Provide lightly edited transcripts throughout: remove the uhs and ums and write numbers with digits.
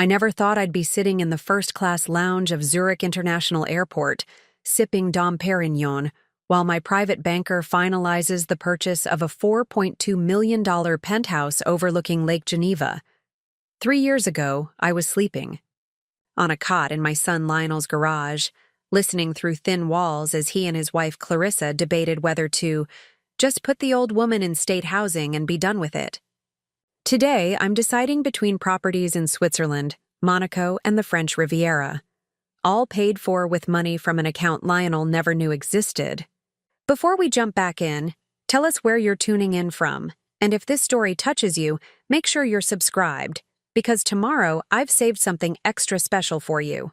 I never thought I'd be sitting in the first-class lounge of Zurich International Airport, sipping Dom Pérignon, while my private banker finalizes the purchase of a $4.2 million penthouse overlooking Lake Geneva. 3 years ago, I was sleeping on a cot in my son Lionel's garage, listening through thin walls as he and his wife Clarissa debated whether to just put the old woman in state housing and be done with it. Today, I'm deciding between properties in Switzerland, Monaco, and the French Riviera, all paid for with money from an account Lionel never knew existed. Before we jump back in, tell us where you're tuning in from, and if this story touches you, make sure you're subscribed, because tomorrow I've saved something extra special for you.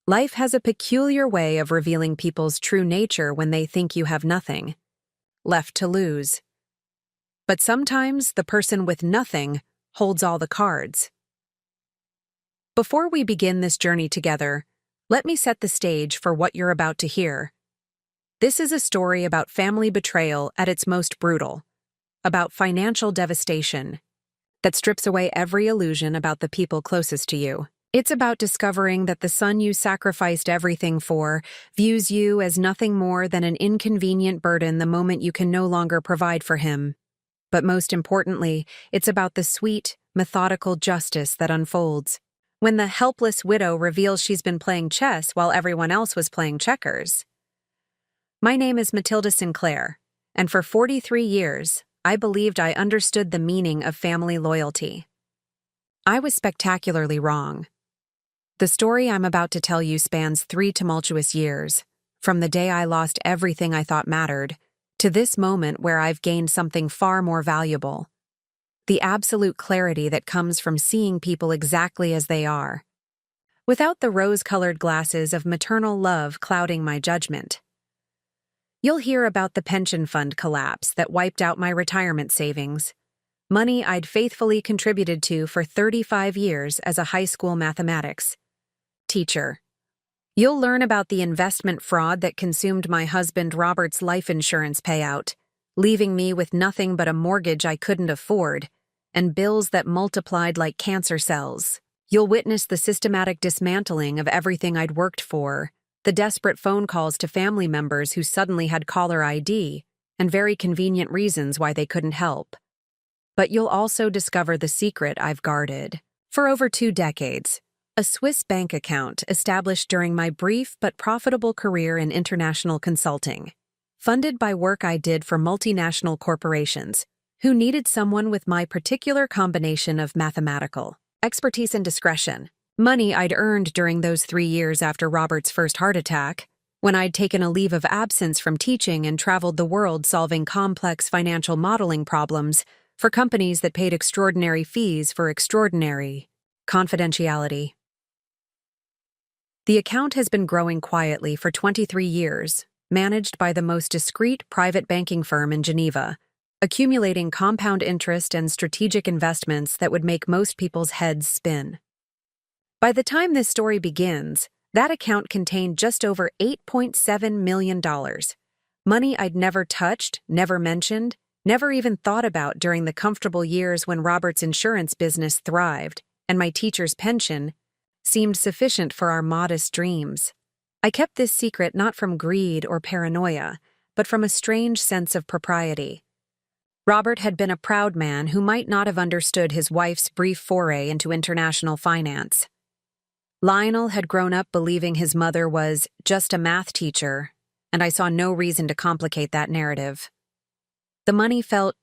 Life has a peculiar way of revealing people's true nature when they think you have nothing left to lose. But sometimes the person with nothing holds all the cards. Before we begin this journey together, let me set the stage for what you're about to hear. This is a story about family betrayal at its most brutal, about financial devastation that strips away every illusion about the people closest to you. It's about discovering that the son you sacrificed everything for views you as nothing more than an inconvenient burden the moment you can no longer provide for him. But most importantly, it's about the sweet, methodical justice that unfolds when the helpless widow reveals she's been playing chess while everyone else was playing checkers. My name is Matilda Sinclair, and for 43 years, I believed I understood the meaning of family loyalty. I was spectacularly wrong. The story I'm about to tell you spans 3 tumultuous years, from the day I lost everything I thought mattered, to this moment where I've gained something far more valuable: the absolute clarity that comes from seeing people exactly as they are, without the rose-colored glasses of maternal love clouding my judgment. You'll hear about the pension fund collapse that wiped out my retirement savings, money I'd faithfully contributed to for 35 years as a high school mathematics teacher. You'll learn about the investment fraud that consumed my husband Robert's life insurance payout, leaving me with nothing but a mortgage I couldn't afford, and bills that multiplied like cancer cells. You'll witness the systematic dismantling of everything I'd worked for, the desperate phone calls to family members who suddenly had caller ID, and very convenient reasons why they couldn't help. But you'll also discover the secret I've guarded for over 2 decades. A Swiss bank account established during my brief but profitable career in international consulting, funded by work I did for multinational corporations who needed someone with my particular combination of mathematical expertise and discretion. Money I'd earned during those 3 years after Robert's first heart attack, when I'd taken a leave of absence from teaching and traveled the world solving complex financial modeling problems for companies that paid extraordinary fees for extraordinary confidentiality. The account has been growing quietly for 23 years, managed by the most discreet private banking firm in Geneva, accumulating compound interest and strategic investments that would make most people's heads spin. By the time this story begins, that account contained just over $8.7 million, money I'd never touched, never mentioned, never even thought about during the comfortable years when Robert's insurance business thrived and my teacher's pension seemed sufficient for our modest dreams. I kept this secret not from greed or paranoia, but from a strange sense of propriety. Robert had been a proud man who might not have understood his wife's brief foray into international finance. Lionel had grown up believing his mother was just a math teacher, and I saw no reason to complicate that narrative. The money felt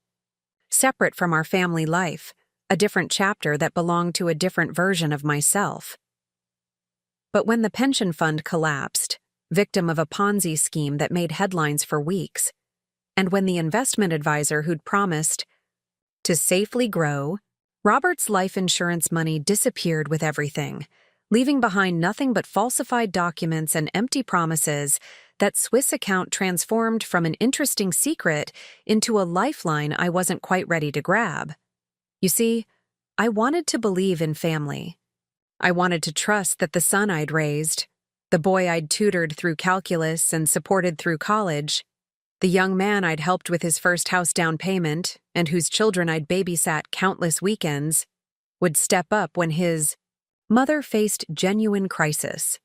separate from our family life, a different chapter that belonged to a different version of myself. But when the pension fund collapsed, victim of a Ponzi scheme that made headlines for weeks, and when the investment advisor who'd promised to safely grow, Robert's life insurance money disappeared with everything, leaving behind nothing but falsified documents and empty promises, that Swiss account transformed from an interesting secret into a lifeline I wasn't quite ready to grab. You see, I wanted to believe in family. I wanted to trust that the son I'd raised, the boy I'd tutored through calculus and supported through college, the young man I'd helped with his first house down payment and whose children I'd babysat countless weekends, would step up when his Mother faced genuine crisis.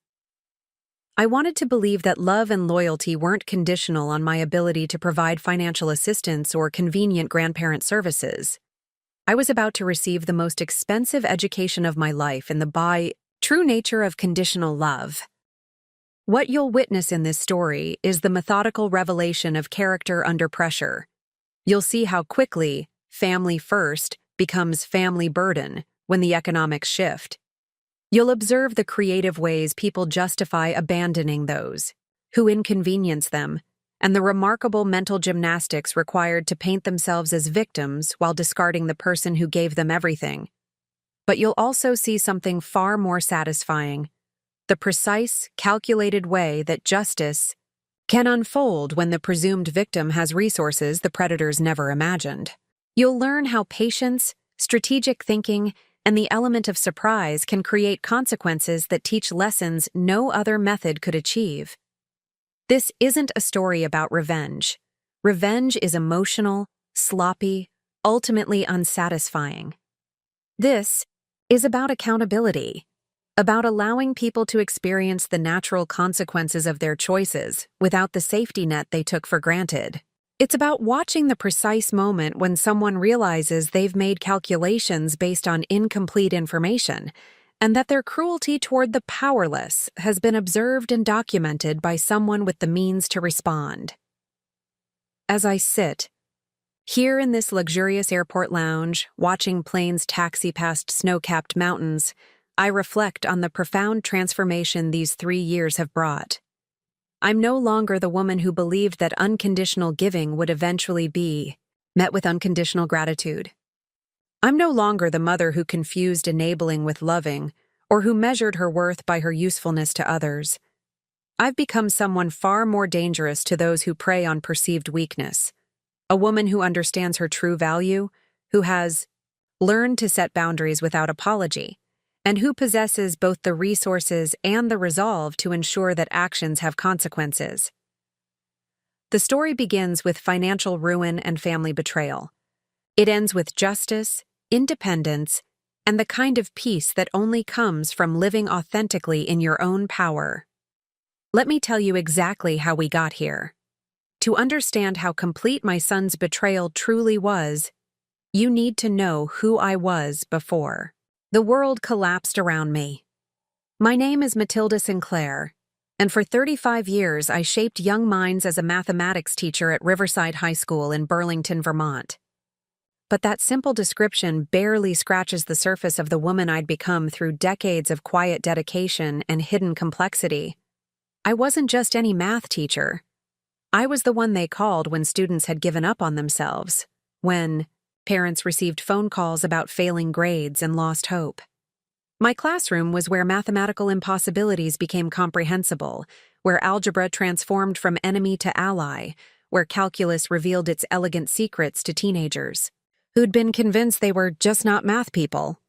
I wanted to believe that love and loyalty weren't conditional on my ability to provide financial assistance or convenient grandparent services. I was about to receive the most expensive education of my life in the true nature of conditional love. What you'll witness in this story is the methodical revelation of character under pressure. You'll see how quickly family first becomes family burden when the economics shift. You'll observe the creative ways people justify abandoning those who inconvenience them, and the remarkable mental gymnastics required to paint themselves as victims while discarding the person who gave them everything. But you'll also see something far more satisfying: the precise, calculated way that justice can unfold when the presumed victim has resources the predators never imagined. You'll learn how patience, strategic thinking, and the element of surprise can create consequences that teach lessons no other method could achieve. This isn't a story about revenge. Revenge is emotional, sloppy, ultimately unsatisfying. This is about accountability, about allowing people to experience the natural consequences of their choices without the safety net they took for granted. It's about watching the precise moment when someone realizes they've made calculations based on incomplete information, and that their cruelty toward the powerless has been observed and documented by someone with the means to respond. As I sit here in this luxurious airport lounge, watching planes taxi past snow-capped mountains, I reflect on the profound transformation these 3 years have brought. I'm no longer the woman who believed that unconditional giving would eventually be met with unconditional gratitude. I'm no longer the mother who confused enabling with loving, or who measured her worth by her usefulness to others. I've become someone far more dangerous to those who prey on perceived weakness. A woman who understands her true value, who has learned to set boundaries without apology, and who possesses both the resources and the resolve to ensure that actions have consequences. The story begins with financial ruin and family betrayal. It ends with justice, independence, and the kind of peace that only comes from living authentically in your own power. Let me tell you exactly how we got here. To understand how complete my son's betrayal truly was, you need to know who I was before the world collapsed around me. My name is Matilda Sinclair, and for 35 years I shaped young minds as a mathematics teacher at Riverside High School in Burlington, Vermont. But that simple description barely scratches the surface of the woman I'd become through decades of quiet dedication and hidden complexity. I wasn't just any math teacher. I was the one they called when students had given up on themselves, when parents received phone calls about failing grades and lost hope. My classroom was where mathematical impossibilities became comprehensible, where algebra transformed from enemy to ally, where calculus revealed its elegant secrets to teenagers who'd been convinced they were just not math people.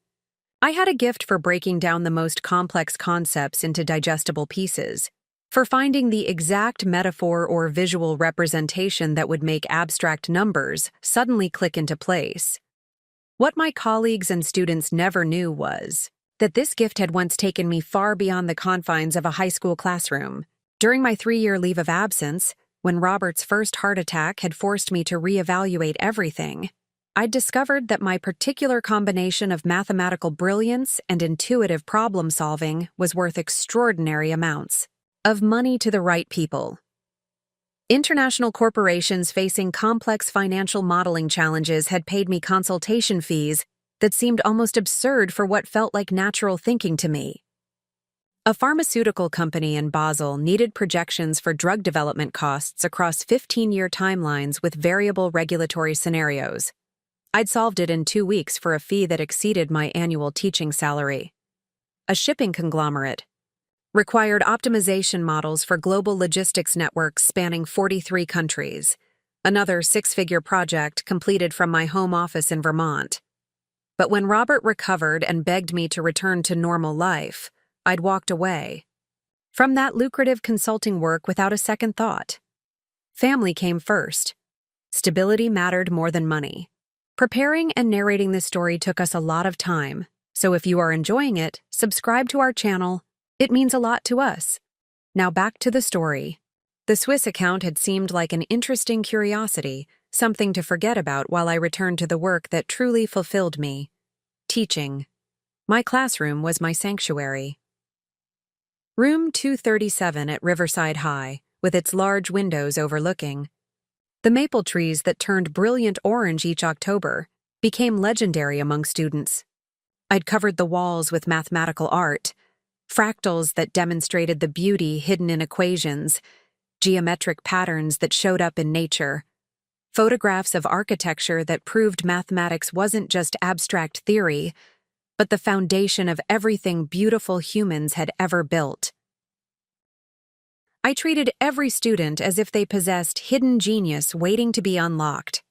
I had a gift for breaking down the most complex concepts into digestible pieces, for finding the exact metaphor or visual representation that would make abstract numbers suddenly click into place. What my colleagues and students never knew was that this gift had once taken me far beyond the confines of a high school classroom. During my 3-year leave of absence, when Robert's first heart attack had forced me to reevaluate everything, I'd discovered that my particular combination of mathematical brilliance and intuitive problem-solving was worth extraordinary amounts of money to the right people. International corporations facing complex financial modeling challenges had paid me consultation fees that seemed almost absurd for what felt like natural thinking to me. A pharmaceutical company in Basel needed projections for drug development costs across 15-year timelines with variable regulatory scenarios. I'd solved it in 2 weeks for a fee that exceeded my annual teaching salary. A shipping conglomerate required optimization models for global logistics networks spanning 43 countries, another 6-figure project completed from my home office in Vermont. But when Robert recovered and begged me to return to normal life, I'd walked away from that lucrative consulting work without a second thought. Family came first. Stability mattered more than money. Preparing and narrating this story took us a lot of time, So if you are enjoying it, subscribe to our channel. It means a lot to us. Now back to the story. The Swiss account had seemed like an interesting curiosity, something to forget about while I returned to the work that truly fulfilled me: teaching. My classroom was my sanctuary. Room 237 at Riverside High, with its large windows overlooking. The maple trees that turned brilliant orange each October became legendary among students. I'd covered the walls with mathematical art, fractals that demonstrated the beauty hidden in equations, geometric patterns that showed up in nature, photographs of architecture that proved mathematics wasn't just abstract theory, but the foundation of everything beautiful humans had ever built. I treated every student as if they possessed hidden genius waiting to be unlocked.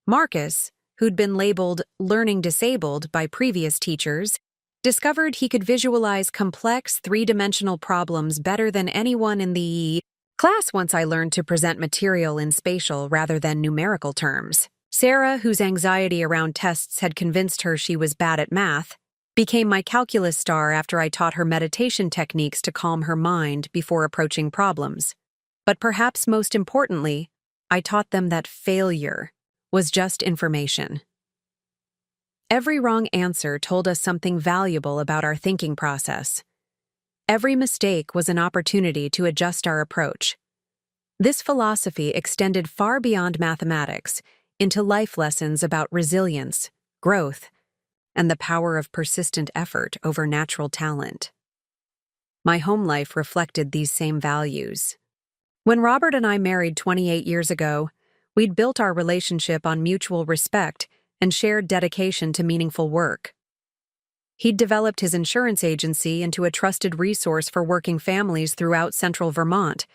Marcus, who'd been labeled learning disabled by previous teachers, discovered he could visualize complex three-dimensional problems better than anyone in the class once I learned to present material in spatial rather than numerical terms. Sarah, whose anxiety around tests had convinced her she was bad at math, became my calculus star after I taught her meditation techniques to calm her mind before approaching problems. But perhaps most importantly, I taught them that failure was just information. Every wrong answer told us something valuable about our thinking process. Every mistake was an opportunity to adjust our approach. This philosophy extended far beyond mathematics into life lessons about resilience, growth, and the power of persistent effort over natural talent. My home life reflected these same values. When Robert and I married 28 years ago, we'd built our relationship on mutual respect and shared dedication to meaningful work. He'd developed his insurance agency into a trusted resource for working families throughout central Vermont,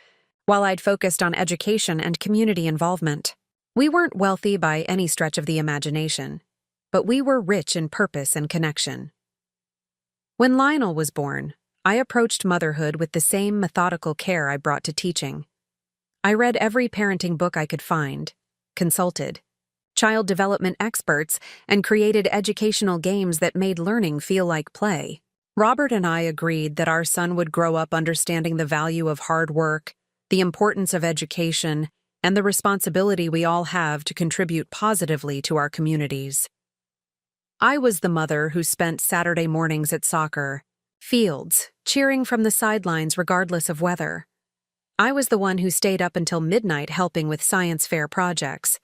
while I'd focused on education and community involvement. We weren't wealthy by any stretch of the imagination, but we were rich in purpose and connection. When Lionel was born, I approached motherhood with the same methodical care I brought to teaching. I read every parenting book I could find, consulted child development experts, and created educational games that made learning feel like play. Robert and I agreed that our son would grow up understanding the value of hard work, the importance of education, and the responsibility we all have to contribute positively to our communities. I was the mother who spent Saturday mornings at soccer fields, cheering from the sidelines regardless of weather. I was the one who stayed up until midnight helping with science fair projects,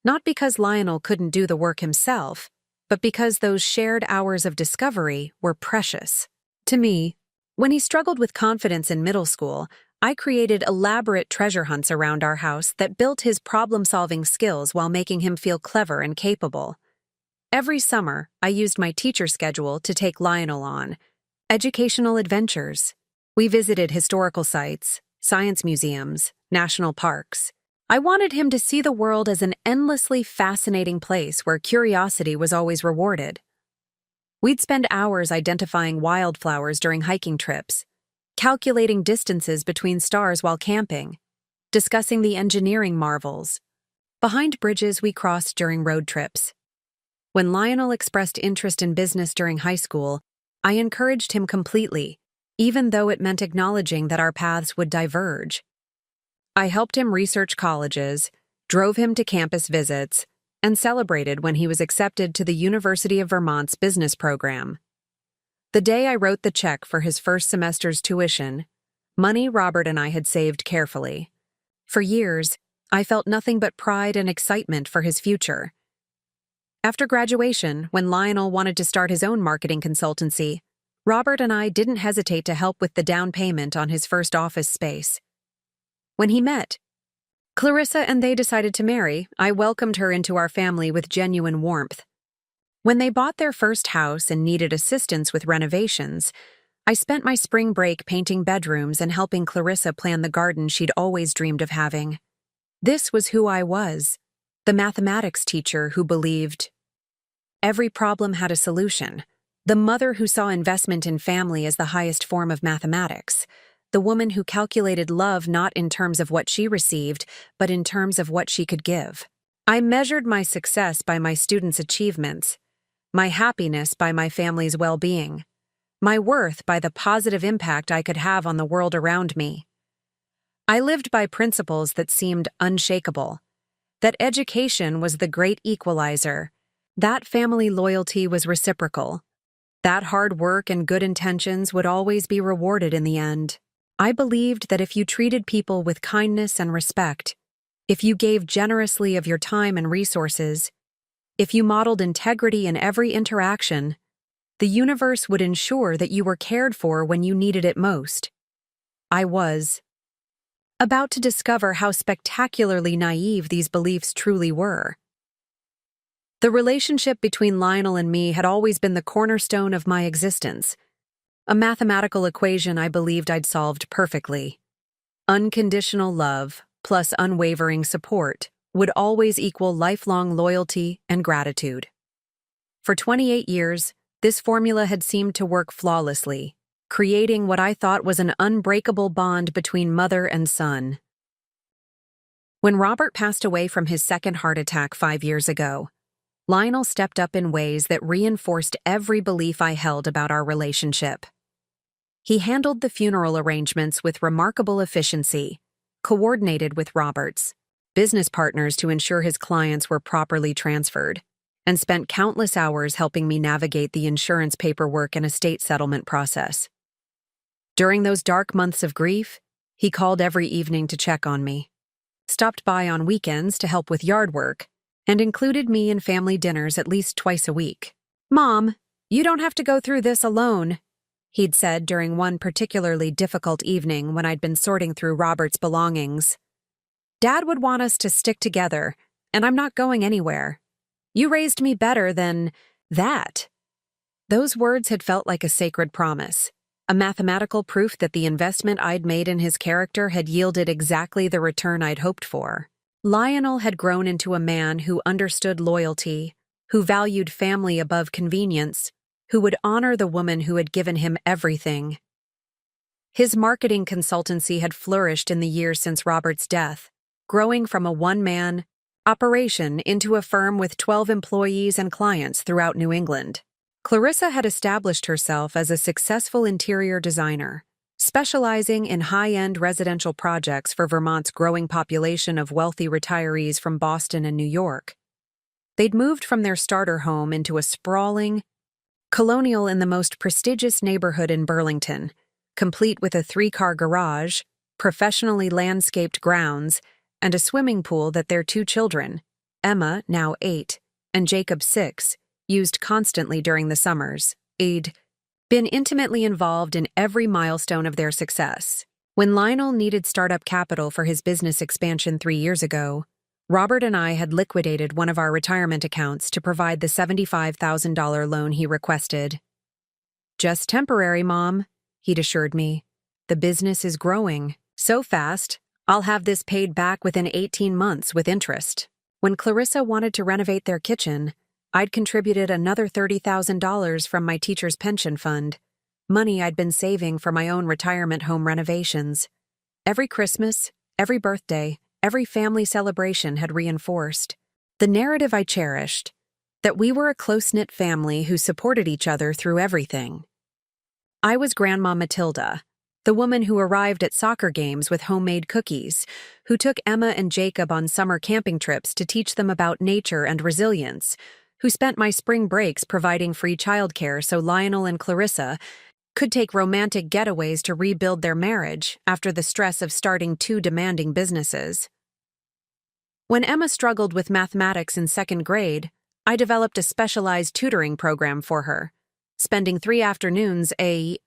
not because Lionel couldn't do the work himself, but because those shared hours of discovery were precious. To me, when he struggled with confidence in middle school, I created elaborate treasure hunts around our house that built his problem-solving skills while making him feel clever and capable. Every summer, I used my teacher schedule to take Lionel on educational adventures. We visited historical sites, science museums, national parks. I wanted him to see the world as an endlessly fascinating place where curiosity was always rewarded. We'd spend hours identifying wildflowers during hiking trips, calculating distances between stars while camping, discussing the engineering marvels. Behind bridges we crossed during road trips. When Lionel expressed interest in business during high school, I encouraged him completely, even though it meant acknowledging that our paths would diverge. I helped him research colleges, drove him to campus visits, and celebrated when he was accepted to the University of Vermont's business program. The day I wrote the check for his first semester's tuition, money Robert and I had saved carefully. For years, I felt nothing but pride and excitement for his future. After graduation, when Lionel wanted to start his own marketing consultancy, Robert and I didn't hesitate to help with the down payment on his first office space. When he met Clarissa and they decided to marry, I welcomed her into our family with genuine warmth. When they bought their first house and needed assistance with renovations, I spent my spring break painting bedrooms and helping Clarissa plan the garden she'd always dreamed of having. This was who I was, the mathematics teacher who believed every problem had a solution, the mother who saw investment in family as the highest form of mathematics, the woman who calculated love not in terms of what she received, but in terms of what she could give. I measured my success by my students' achievements. my happiness by my family's well-being, my worth by the positive impact I could have on the world around me. I lived by principles that seemed unshakable, that education was the great equalizer, that family loyalty was reciprocal, that hard work and good intentions would always be rewarded in the end. I believed that if you treated people with kindness and respect, if you gave generously of your time and resources, if you modeled integrity in every interaction, the universe would ensure that you were cared for when you needed it most. I was about to discover how spectacularly naive these beliefs truly were. The relationship between Lionel and me had always been the cornerstone of my existence, a mathematical equation I believed I'd solved perfectly. Unconditional love plus unwavering support would always equal lifelong loyalty and gratitude. For 28 years, this formula had seemed to work flawlessly, creating what I thought was an unbreakable bond between mother and son. When Robert passed away from his second heart attack 5 years ago, Lionel stepped up in ways that reinforced every belief I held about our relationship. He handled the funeral arrangements with remarkable efficiency, coordinated with Robert's business partners to ensure his clients were properly transferred, and spent countless hours helping me navigate the insurance paperwork and estate settlement process. During those dark months of grief, he called every evening to check on me, stopped by on weekends to help with yard work, and included me in family dinners at least twice a week. "Mom, you don't have to go through this alone," he'd said during one particularly difficult evening when I'd been sorting through Robert's belongings. "Dad would want us to stick together, and I'm not going anywhere. You raised me better than that." Those words had felt like a sacred promise, a mathematical proof that the investment I'd made in his character had yielded exactly the return I'd hoped for. Lionel had grown into a man who understood loyalty, who valued family above convenience, who would honor the woman who had given him everything. His marketing consultancy had flourished in the years since Robert's death, growing from a one-man operation into a firm with 12 employees and clients throughout New England. Clarissa had established herself as a successful interior designer, specializing in high-end residential projects for Vermont's growing population of wealthy retirees from Boston and New York. They'd moved from their starter home into a sprawling colonial in the most prestigious neighborhood in Burlington, complete with a 3-car garage, professionally landscaped grounds, and a swimming pool that their 2 children, Emma, now 8, and Jacob, 6, used constantly during the summers. They'd been intimately involved in every milestone of their success. When Lionel needed startup capital for his business expansion 3 years ago, Robert and I had liquidated one of our retirement accounts to provide the $75,000 loan he requested. "Just temporary, Mom," he'd assured me. "The business is growing so fast, I'll have this paid back within 18 months with interest." When Clarissa wanted to renovate their kitchen, I'd contributed another $30,000 from my teacher's pension fund, money I'd been saving for my own retirement home renovations. Every Christmas, every birthday, every family celebration had reinforced the narrative I cherished, that we were a close-knit family who supported each other through everything. I was Grandma Matilda, the woman who arrived at soccer games with homemade cookies, who took Emma and Jacob on summer camping trips to teach them about nature and resilience, who spent my spring breaks providing free childcare so Lionel and Clarissa could take romantic getaways to rebuild their marriage after the stress of starting 2 demanding businesses. When Emma struggled with mathematics in 2nd grade, I developed a specialized tutoring program for her, spending 3 afternoons a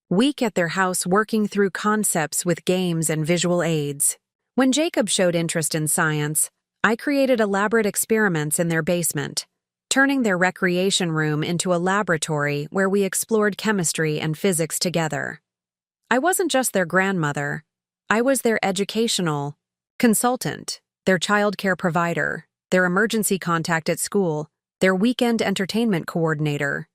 week at their house working through concepts with games and visual aids. When Jacob showed interest in science, I created elaborate experiments in their basement, turning their recreation room into a laboratory where we explored chemistry and physics together. I wasn't just their grandmother, I was their educational consultant, their childcare provider, their emergency contact at school, their weekend entertainment coordinator.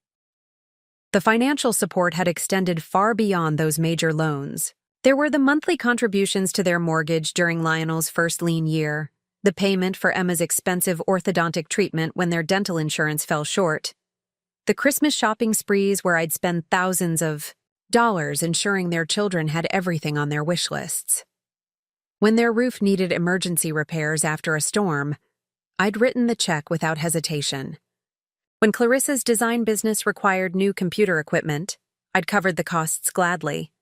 The financial support had extended far beyond those major loans. There were the monthly contributions to their mortgage during Lionel's first lean year, the payment for Emma's expensive orthodontic treatment when their dental insurance fell short, The Christmas shopping sprees where I'd spend thousands of dollars ensuring their children had everything on their wish lists. When their roof needed emergency repairs after a storm, I'd written the check without hesitation. When Clarissa's design business required new computer equipment, I'd covered the costs gladly.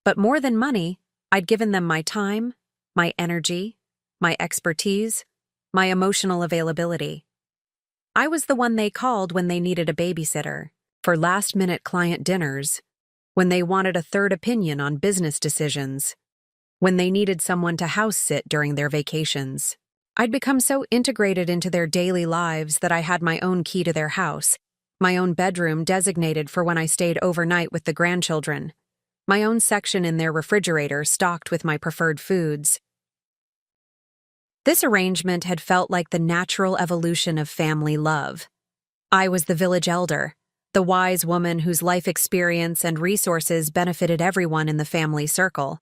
But more than money, I'd given them my time, my energy, my expertise, my emotional availability. I was the one they called when they needed a babysitter, for last-minute client dinners, when they wanted a third opinion on business decisions, when they needed someone to house sit during their vacations. I'd become so integrated into their daily lives that I had my own key to their house, my own bedroom designated for when I stayed overnight with the grandchildren, my own section in their refrigerator stocked with my preferred foods. This arrangement had felt like the natural evolution of family love. I was the village elder, the wise woman whose life experience and resources benefited everyone in the family circle.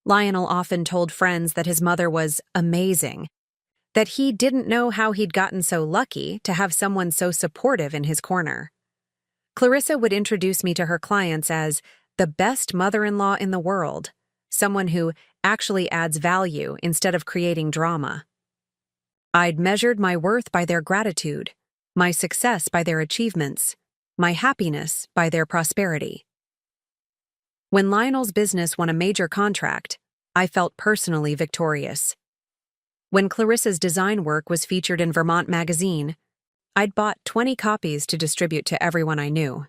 Lionel often told friends that his mother was amazing, that he didn't know how he'd gotten so lucky to have someone so supportive in his corner. Clarissa would introduce me to her clients as the best mother-in-law in the world, someone who actually adds value instead of creating drama. I'd measured my worth by their gratitude, my success by their achievements, my happiness by their prosperity. When Lionel's business won a major contract, I felt personally victorious. When Clarissa's design work was featured in Vermont magazine, I'd bought 20 copies to distribute to everyone I knew.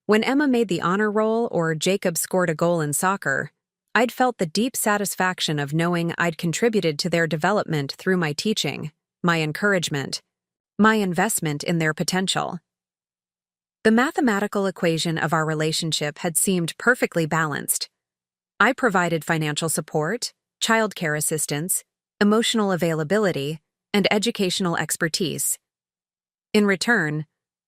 When Emma made the honor roll or Jacob scored a goal in soccer, I'd felt the deep satisfaction of knowing I'd contributed to their development through my teaching, my encouragement, my investment in their potential. The mathematical equation of our relationship had seemed perfectly balanced. I provided financial support, childcare assistance, emotional availability, and educational expertise. In return,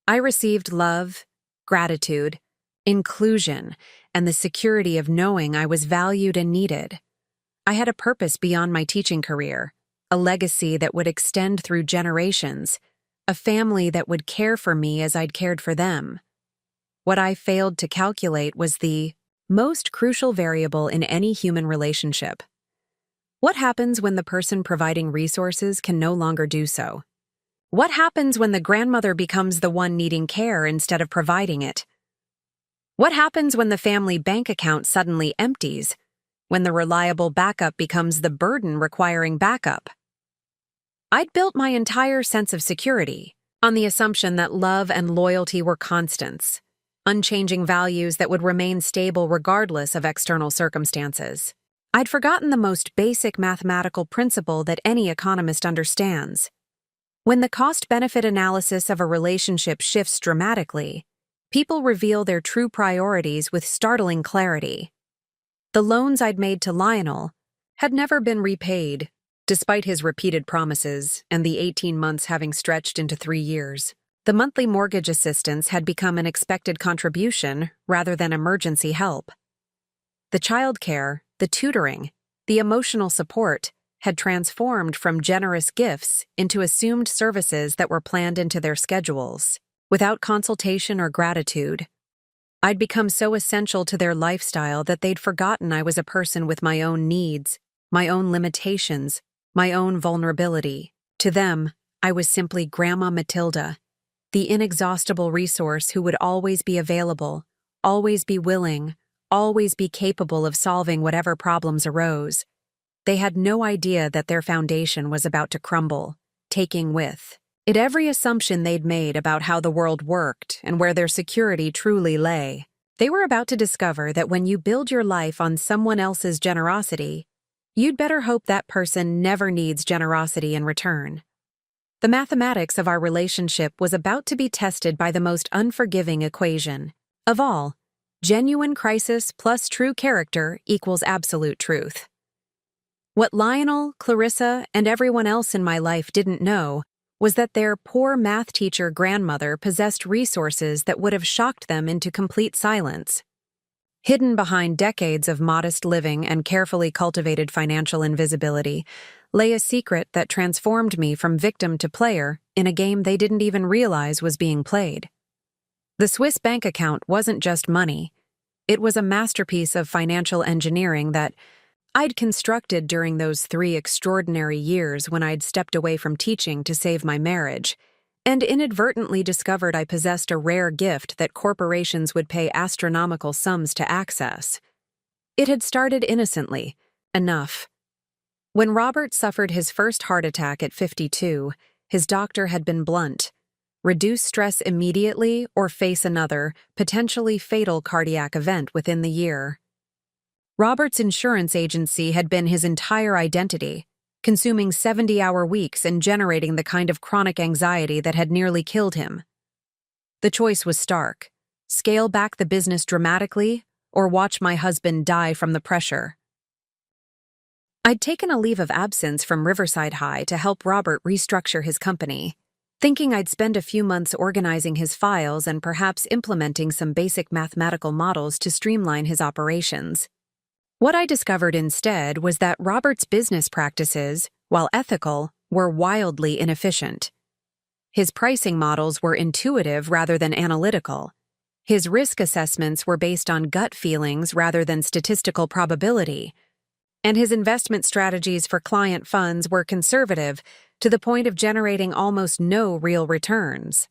I received love, gratitude, inclusion, and the security of knowing I was valued and needed. I had a purpose beyond my teaching career, a legacy that would extend through generations, a family that would care for me as I'd cared for them. What I failed to calculate was the most crucial variable in any human relationship. What happens when the person providing resources can no longer do so? What happens when the grandmother becomes the one needing care instead of providing it? What happens when the family bank account suddenly empties, when the reliable backup becomes the burden requiring backup? I'd built my entire sense of security on the assumption that love and loyalty were constants, unchanging values that would remain stable regardless of external circumstances. I'd forgotten the most basic mathematical principle that any economist understands. When the cost-benefit analysis of a relationship shifts dramatically, people reveal their true priorities with startling clarity. The loans I'd made to Lionel had never been repaid, despite his repeated promises and the 18 months having stretched into 3 years. The monthly mortgage assistance had become an expected contribution rather than emergency help. The childcare, the tutoring, the emotional support had transformed from generous gifts into assumed services that were planned into their schedules. Without consultation or gratitude, I'd become so essential to their lifestyle that they'd forgotten I was a person with my own needs, my own limitations, my own vulnerability. To them, I was simply Grandma Matilda, the inexhaustible resource who would always be available, always be willing, always be capable of solving whatever problems arose. They had no idea that their foundation was about to crumble, taking with it every assumption they'd made about how the world worked and where their security truly lay. They were about to discover that when you build your life on someone else's generosity, you'd better hope that person never needs generosity in return. The mathematics of our relationship was about to be tested by the most unforgiving equation of all: genuine crisis plus true character equals absolute truth. What Lionel, Clarissa, and everyone else in my life didn't know was that their poor math teacher grandmother possessed resources that would have shocked them into complete silence. Hidden behind decades of modest living and carefully cultivated financial invisibility lay a secret that transformed me from victim to player in a game they didn't even realize was being played. The Swiss bank account wasn't just money. It was a masterpiece of financial engineering that I'd constructed during those 3 extraordinary years when I'd stepped away from teaching to save my marriage, and inadvertently discovered I possessed a rare gift that corporations would pay astronomical sums to access. It had started innocently, enough. When Robert suffered his first heart attack at 52, his doctor had been blunt: reduce stress immediately or face another, potentially fatal cardiac event within the year. Robert's insurance agency had been his entire identity, consuming 70-hour weeks and generating the kind of chronic anxiety that had nearly killed him. The choice was stark: scale back the business dramatically or watch my husband die from the pressure. I'd taken a leave of absence from Riverside High to help Robert restructure his company, thinking I'd spend a few months organizing his files and perhaps implementing some basic mathematical models to streamline his operations. What I discovered instead was that Robert's business practices, while ethical, were wildly inefficient. His pricing models were intuitive rather than analytical. His risk assessments were based on gut feelings rather than statistical probability. And his investment strategies for client funds were conservative to the point of generating almost no real returns.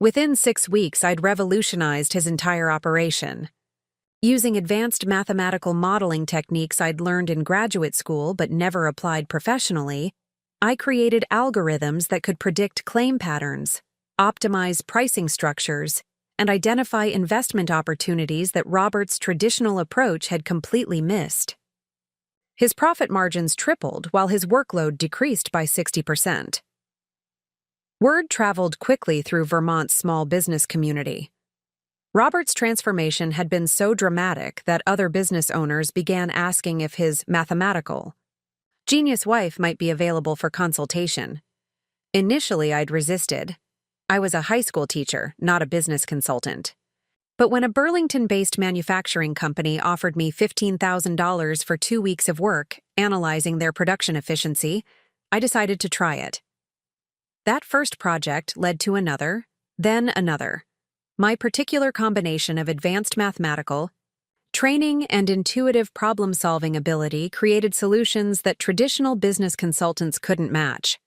Within 6 weeks, I'd revolutionized his entire operation. Using advanced mathematical modeling techniques I'd learned in graduate school but never applied professionally, I created algorithms that could predict claim patterns, optimize pricing structures, and identify investment opportunities that Robert's traditional approach had completely missed. His profit margins tripled while his workload decreased by 60%. Word traveled quickly through Vermont's small business community. Robert's transformation had been so dramatic that other business owners began asking if his mathematical genius wife might be available for consultation. Initially, I'd resisted. I was a high school teacher, not a business consultant. But when a Burlington-based manufacturing company offered me $15,000 for 2 weeks of work analyzing their production efficiency, I decided to try it. That first project led to another, then another. My particular combination of advanced mathematical training and intuitive problem-solving ability created solutions that traditional business consultants couldn't match.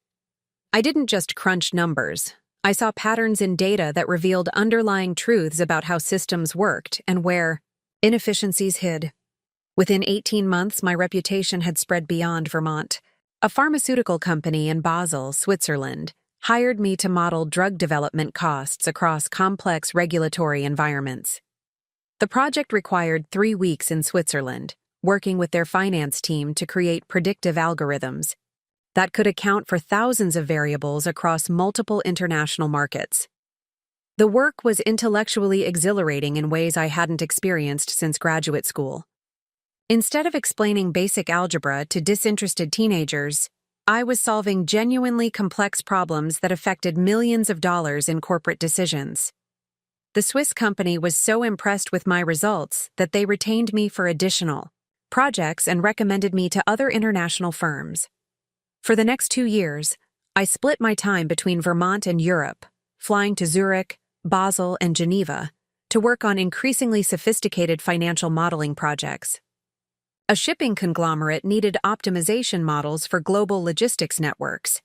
I didn't just crunch numbers. I saw patterns in data that revealed underlying truths about how systems worked and where inefficiencies hid. Within 18 months, my reputation had spread beyond Vermont. A pharmaceutical company in Basel, Switzerland, hired me to model drug development costs across complex regulatory environments. The project required 3 weeks in Switzerland, working with their finance team to create predictive algorithms that could account for thousands of variables across multiple international markets. The work was intellectually exhilarating in ways I hadn't experienced since graduate school. Instead of explaining basic algebra to disinterested teenagers, I was solving genuinely complex problems that affected millions of dollars in corporate decisions. The Swiss company was so impressed with my results that they retained me for additional projects and recommended me to other international firms. For the next 2 years, I split my time between Vermont and Europe, flying to Zurich, Basel, and Geneva to work on increasingly sophisticated financial modeling projects. A shipping conglomerate needed optimization models for global logistics networks.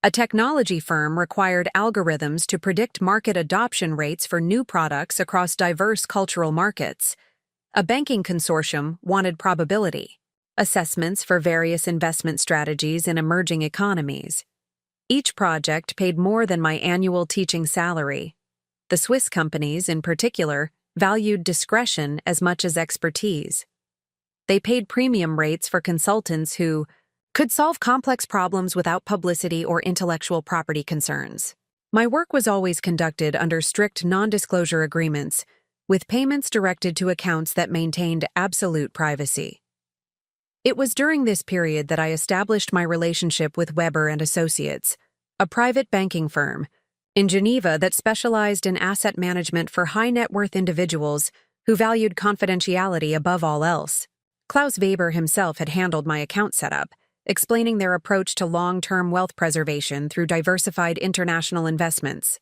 A technology firm required algorithms to predict market adoption rates for new products across diverse cultural markets. A banking consortium wanted probability assessments for various investment strategies in emerging economies. Each project paid more than my annual teaching salary. The Swiss companies, in particular, valued discretion as much as expertise. They paid premium rates for consultants who could solve complex problems without publicity or intellectual property concerns. My work was always conducted under strict non-disclosure agreements, with payments directed to accounts that maintained absolute privacy. It was during this period that I established my relationship with Weber and Associates, a private banking firm in Geneva that specialized in asset management for high-net-worth individuals who valued confidentiality above all else. Klaus Weber himself had handled my account setup, explaining their approach to long-term wealth preservation through diversified international investments.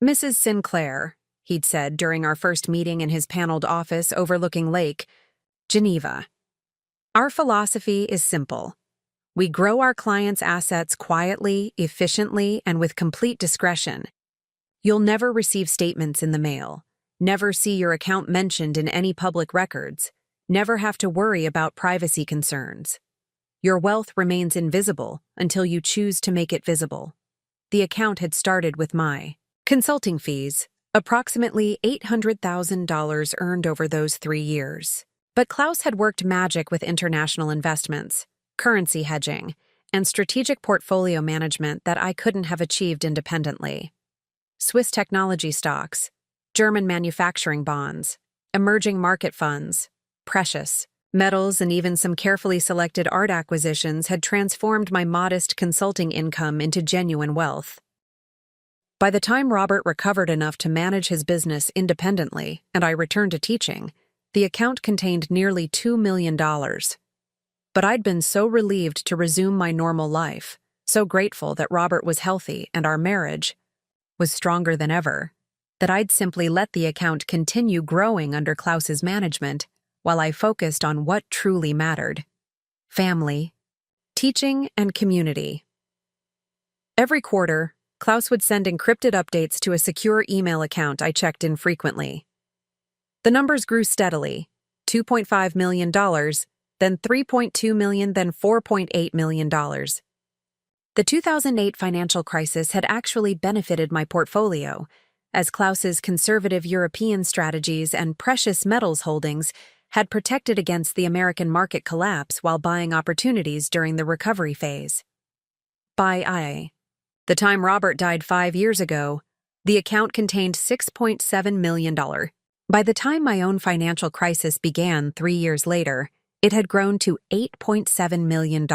Mrs. Sinclair, he'd said during our first meeting in his paneled office overlooking Lake Geneva. Our philosophy is simple. We grow our clients' assets quietly, efficiently, and with complete discretion. You'll never receive statements in the mail, never see your account mentioned in any public records, never have to worry about privacy concerns. Your wealth remains invisible until you choose to make it visible. The account had started with my consulting fees, approximately $800,000 earned over those 3 years. But Klaus had worked magic with international investments, currency hedging, and strategic portfolio management that I couldn't have achieved independently. Swiss technology stocks, German manufacturing bonds, emerging market funds, precious metals, and even some carefully selected art acquisitions had transformed my modest consulting income into genuine wealth. By the time Robert recovered enough to manage his business independently and I returned to teaching, the account contained nearly $2 million. But I'd been so relieved to resume my normal life, so grateful that Robert was healthy and our marriage was stronger than ever, that I'd simply let the account continue growing under Klaus's management while I focused on what truly mattered: family, teaching, and community. Every quarter, Klaus would send encrypted updates to a secure email account I checked in frequently. The numbers grew steadily: $2.5 million, then $3.2 million, then $4.8 million. The 2008 financial crisis had actually benefited my portfolio, as Klaus's conservative European strategies and precious metals holdings had protected against the American market collapse while buying opportunities during the recovery phase. By the time Robert died 5 years ago, the account contained $6.7 million. By the time my own financial crisis began 3 years later, it had grown to $8.7 million.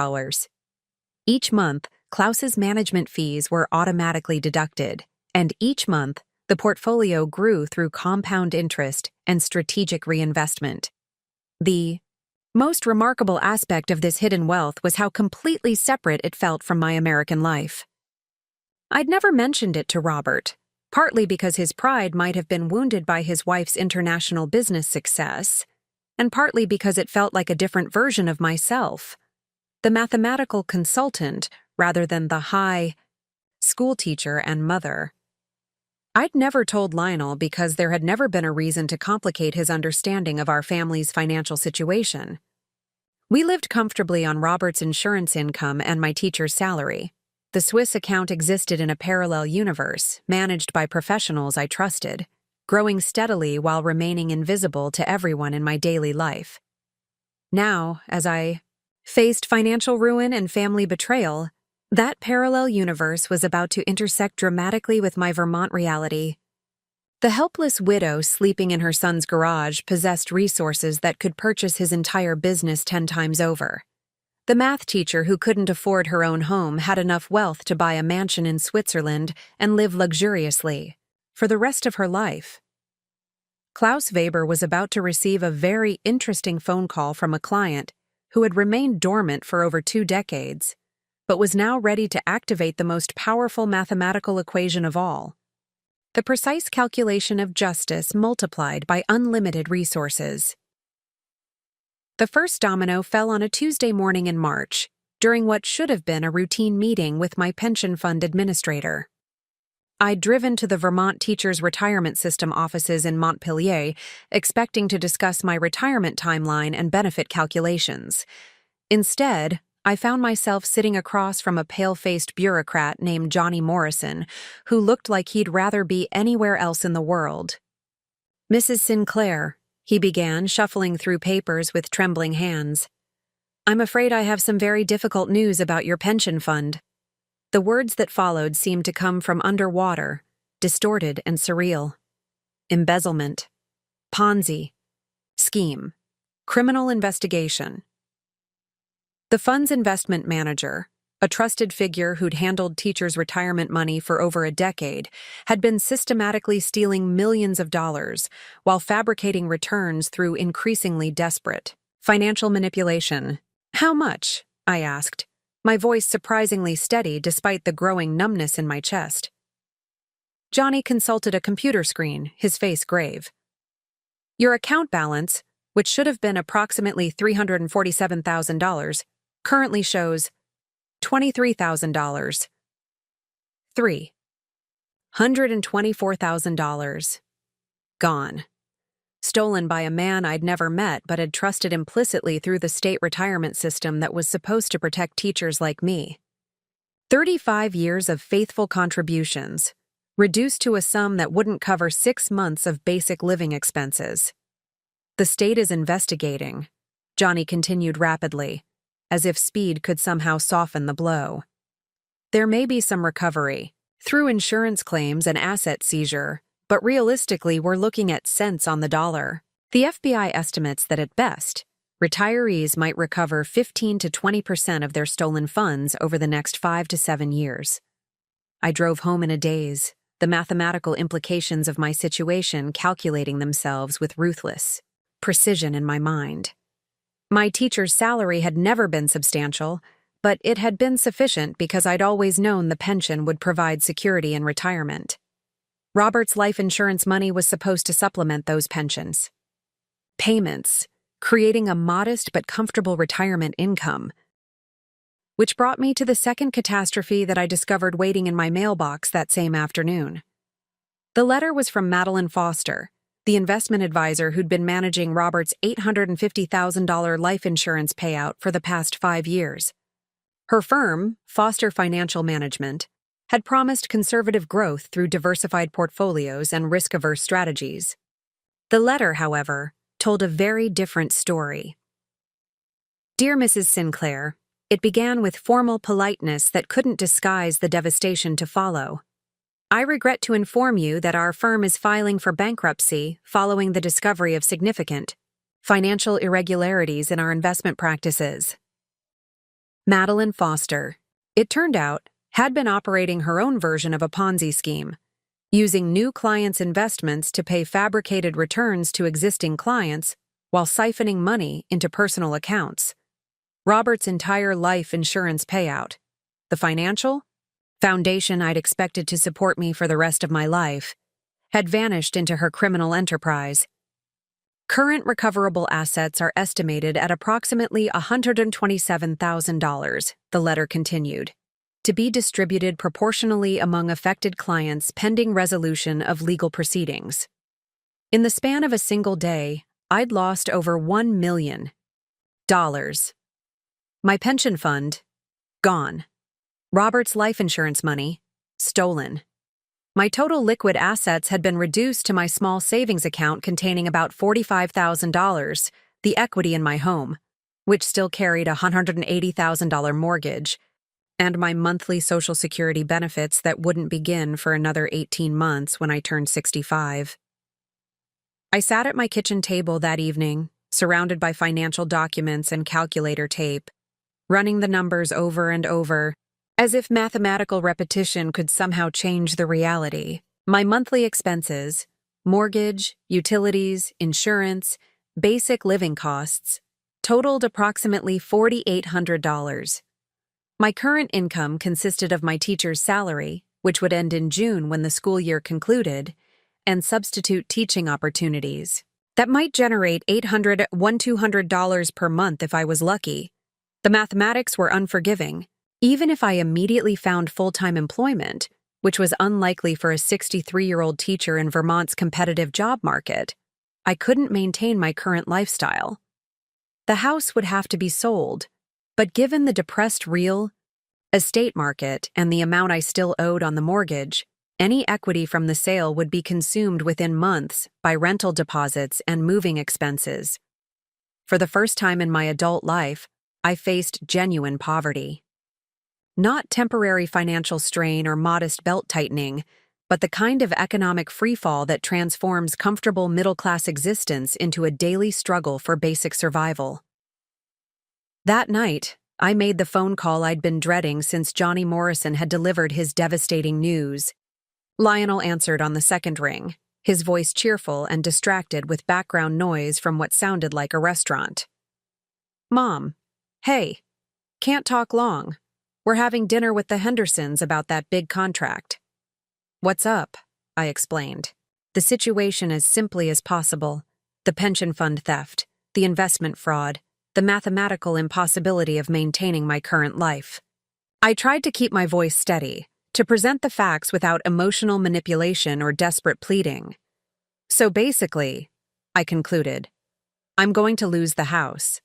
Each month, Klaus's management fees were automatically deducted, and each month, the portfolio grew through compound interest and strategic reinvestment. The most remarkable aspect of this hidden wealth was how completely separate it felt from my American life. I'd never mentioned it to Robert, partly because his pride might have been wounded by his wife's international business success, and partly because it felt like a different version of myself, the mathematical consultant rather than the high school teacher and mother. I'd never told Lionel because there had never been a reason to complicate his understanding of our family's financial situation. We lived comfortably on Robert's insurance income and my teacher's salary. The Swiss account existed in a parallel universe, managed by professionals I trusted, growing steadily while remaining invisible to everyone in my daily life. Now, as I faced financial ruin and family betrayal, that parallel universe was about to intersect dramatically with my Vermont reality. The helpless widow sleeping in her son's garage possessed resources that could purchase his entire business 10 times over. The math teacher who couldn't afford her own home had enough wealth to buy a mansion in Switzerland and live luxuriously for the rest of her life. Klaus Weber was about to receive a very interesting phone call from a client who had remained dormant for over 2 decades, but was now ready to activate the most powerful mathematical equation of all: the precise calculation of justice multiplied by unlimited resources. The first domino fell on a Tuesday morning in March, during what should have been a routine meeting with my pension fund administrator. I'd driven to the Vermont Teachers Retirement System offices in Montpelier, expecting to discuss my retirement timeline and benefit calculations. Instead, I found myself sitting across from a pale-faced bureaucrat named Johnny Morrison, who looked like he'd rather be anywhere else in the world. "Mrs. Sinclair," he began, shuffling through papers with trembling hands, "I'm afraid I have some very difficult news about your pension fund." The words that followed seemed to come from underwater, distorted and surreal. Embezzlement, Ponzi, scheme, criminal investigation. The fund's investment manager, a trusted figure who'd handled teachers' retirement money for over a decade, had been systematically stealing millions of dollars while fabricating returns through increasingly desperate financial manipulation. "How much?" I asked, my voice surprisingly steady despite the growing numbness in my chest. Johnny consulted a computer screen, his face grave. Your account balance, which should have been approximately $347,000, currently shows $23,000. $324,000. Gone. Stolen by a man I'd never met but had trusted implicitly through the state retirement system that was supposed to protect teachers like me. 35 years of faithful contributions, reduced to a sum that wouldn't cover 6 months of basic living expenses. The state is investigating, Johnny continued rapidly, as if speed could somehow soften the blow. There may be some recovery, through insurance claims and asset seizure, but realistically we're looking at cents on the dollar. The FBI estimates that at best, retirees might recover 15 to 20% of their stolen funds over the next 5 to 7 years. I drove home in a daze, the mathematical implications of my situation calculating themselves with ruthless precision in my mind. My teacher's salary had never been substantial, but it had been sufficient because I'd always known the pension would provide security in retirement. Robert's life insurance money was supposed to supplement those pensions. Payments, creating a modest but comfortable retirement income. Which brought me to the second catastrophe that I discovered waiting in my mailbox that same afternoon. The letter was from Madeline Foster, the investment advisor who'd been managing Robert's $850,000 life insurance payout for the past 5 years. Her firm, Foster Financial Management, had promised conservative growth through diversified portfolios and risk-averse strategies. The letter, however, told a very different story. Dear Mrs. Sinclair, it began with formal politeness that couldn't disguise the devastation to follow. I regret to inform you that our firm is filing for bankruptcy following the discovery of significant financial irregularities in our investment practices. Madeline Foster, it turned out, had been operating her own version of a Ponzi scheme, using new clients' investments to pay fabricated returns to existing clients while siphoning money into personal accounts. Robert's entire life insurance payout, the financial foundation I'd expected to support me for the rest of my life, had vanished into her criminal enterprise. Current recoverable assets are estimated at approximately $127,000, the letter continued, to be distributed proportionally among affected clients pending resolution of legal proceedings. In the span of a single day, I'd lost over $1 million. My pension fund, gone. Robert's life insurance money, stolen. My total liquid assets had been reduced to my small savings account containing about $45,000, the equity in my home, which still carried a $180,000 mortgage, and my monthly Social Security benefits that wouldn't begin for another 18 months when I turned 65. I sat at my kitchen table that evening, surrounded by financial documents and calculator tape, running the numbers over and over, as if mathematical repetition could somehow change the reality. My monthly expenses, mortgage, utilities, insurance, basic living costs, totaled approximately $4,800. My current income consisted of my teacher's salary, which would end in June when the school year concluded, and substitute teaching opportunities. That might generate $200 per month if I was lucky. The mathematics were unforgiving. Even if I immediately found full-time employment, which was unlikely for a 63-year-old teacher in Vermont's competitive job market, I couldn't maintain my current lifestyle. The house would have to be sold, but given the depressed real estate market and the amount I still owed on the mortgage, any equity from the sale would be consumed within months by rental deposits and moving expenses. For the first time in my adult life, I faced genuine poverty. Not temporary financial strain or modest belt-tightening, but the kind of economic freefall that transforms comfortable middle-class existence into a daily struggle for basic survival. That night, I made the phone call I'd been dreading since Johnny Morrison had delivered his devastating news. Lionel answered on the second ring, his voice cheerful and distracted with background noise from what sounded like a restaurant. "Mom, hey, can't talk long. We're having dinner with the Hendersons about that big contract." "What's up?" I explained. The situation as simply as possible. The pension fund theft, the investment fraud, the mathematical impossibility of maintaining my current life. I tried to keep my voice steady, to present the facts without emotional manipulation or desperate pleading. So basically, I concluded, I'm going to lose the house.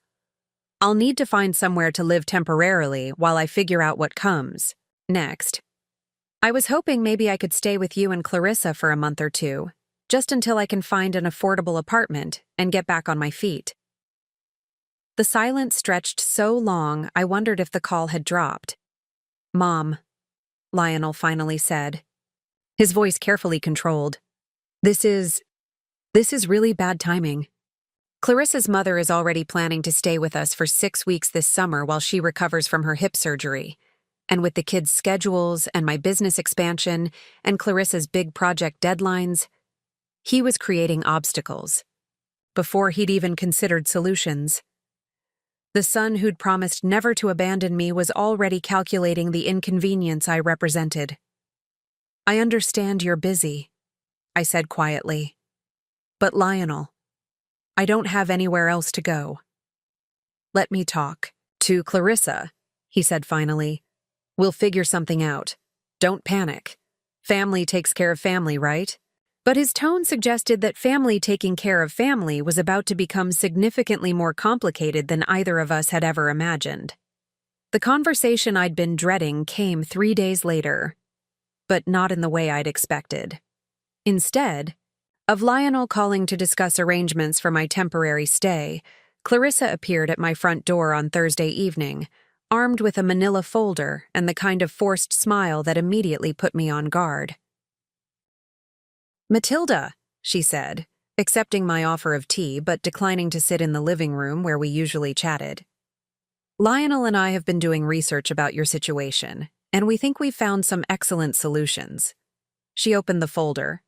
I'll need to find somewhere to live temporarily while I figure out what comes next. I was hoping maybe I could stay with you and Clarissa for a month or two, just until I can find an affordable apartment and get back on my feet. The silence stretched so long I wondered if the call had dropped. Mom, Lionel finally said, his voice carefully controlled. This is really bad timing. Clarissa's mother is already planning to stay with us for 6 weeks this summer while she recovers from her hip surgery. And with the kids' schedules and my business expansion and Clarissa's big project deadlines, he was creating obstacles before he'd even considered solutions. The son who'd promised never to abandon me was already calculating the inconvenience I represented. I understand you're busy, I said quietly. But Lionel, I don't have anywhere else to go. Let me talk to Clarissa, he said finally. We'll figure something out. Don't panic. Family takes care of family, right? But his tone suggested that family taking care of family was about to become significantly more complicated than either of us had ever imagined. The conversation I'd been dreading came 3 days later, but not in the way I'd expected. Instead of Lionel calling to discuss arrangements for my temporary stay, Clarissa appeared at my front door on Thursday evening, armed with a manila folder and the kind of forced smile that immediately put me on guard. "Matilda," she said, accepting my offer of tea but declining to sit in the living room where we usually chatted. "Lionel and I have been doing research about your situation, and we think we've found some excellent solutions." She opened the folder,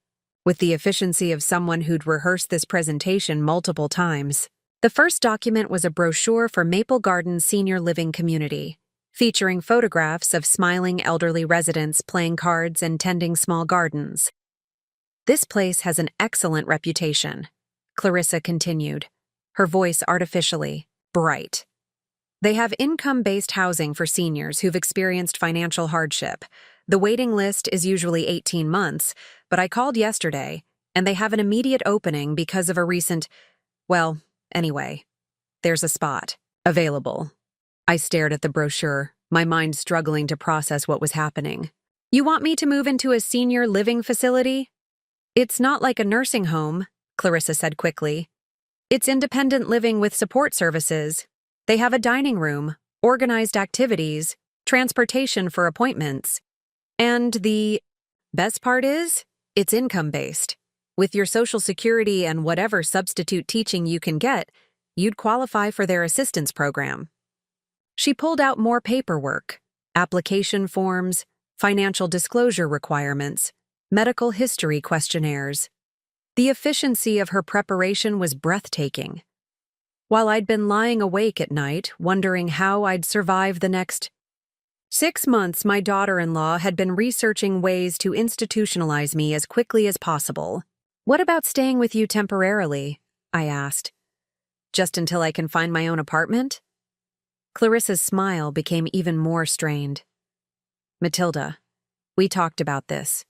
with the efficiency of someone who'd rehearsed this presentation multiple times. The first document was a brochure for Maple Gardens Senior Living Community, featuring photographs of smiling elderly residents playing cards and tending small gardens. "This place has an excellent reputation," Clarissa continued, her voice artificially bright. "They have income-based housing for seniors who've experienced financial hardship. The waiting list is usually 18 months, but I called yesterday, and they have an immediate opening because of a recent— well, anyway, there's a spot available." I stared at the brochure, my mind struggling to process what was happening. "You want me to move into a senior living facility?" "It's not like a nursing home," Clarissa said quickly. "It's independent living with support services. They have a dining room, organized activities, transportation for appointments. And the best part is, it's income-based. With your Social Security and whatever substitute teaching you can get, you'd qualify for their assistance program." She pulled out more paperwork, application forms, financial disclosure requirements, medical history questionnaires. The efficiency of her preparation was breathtaking. While I'd been lying awake at night, wondering how I'd survive the next 6 months, my daughter-in-law had been researching ways to institutionalize me as quickly as possible. "What about staying with you temporarily?" I asked. "Just until I can find my own apartment?" Clarissa's smile became even more strained. "Matilda, we talked about this.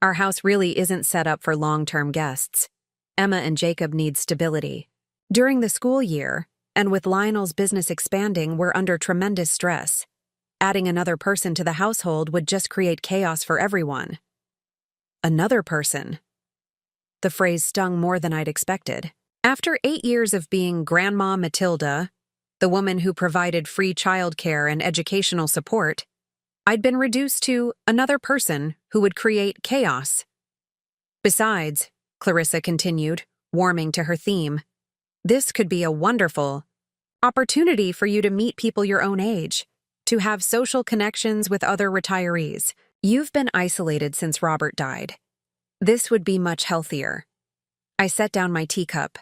Our house really isn't set up for long-term guests. Emma and Jacob need stability. During the school year, and with Lionel's business expanding, we're under tremendous stress. Adding another person to the household would just create chaos for everyone." Another person? The phrase stung more than I'd expected. After 8 years of being Grandma Matilda, the woman who provided free childcare and educational support, I'd been reduced to another person who would create chaos. "Besides," Clarissa continued, warming to her theme, "this could be a wonderful opportunity for you to meet people your own age, to have social connections with other retirees. You've been isolated since Robert died. This would be much healthier." I set down my teacup,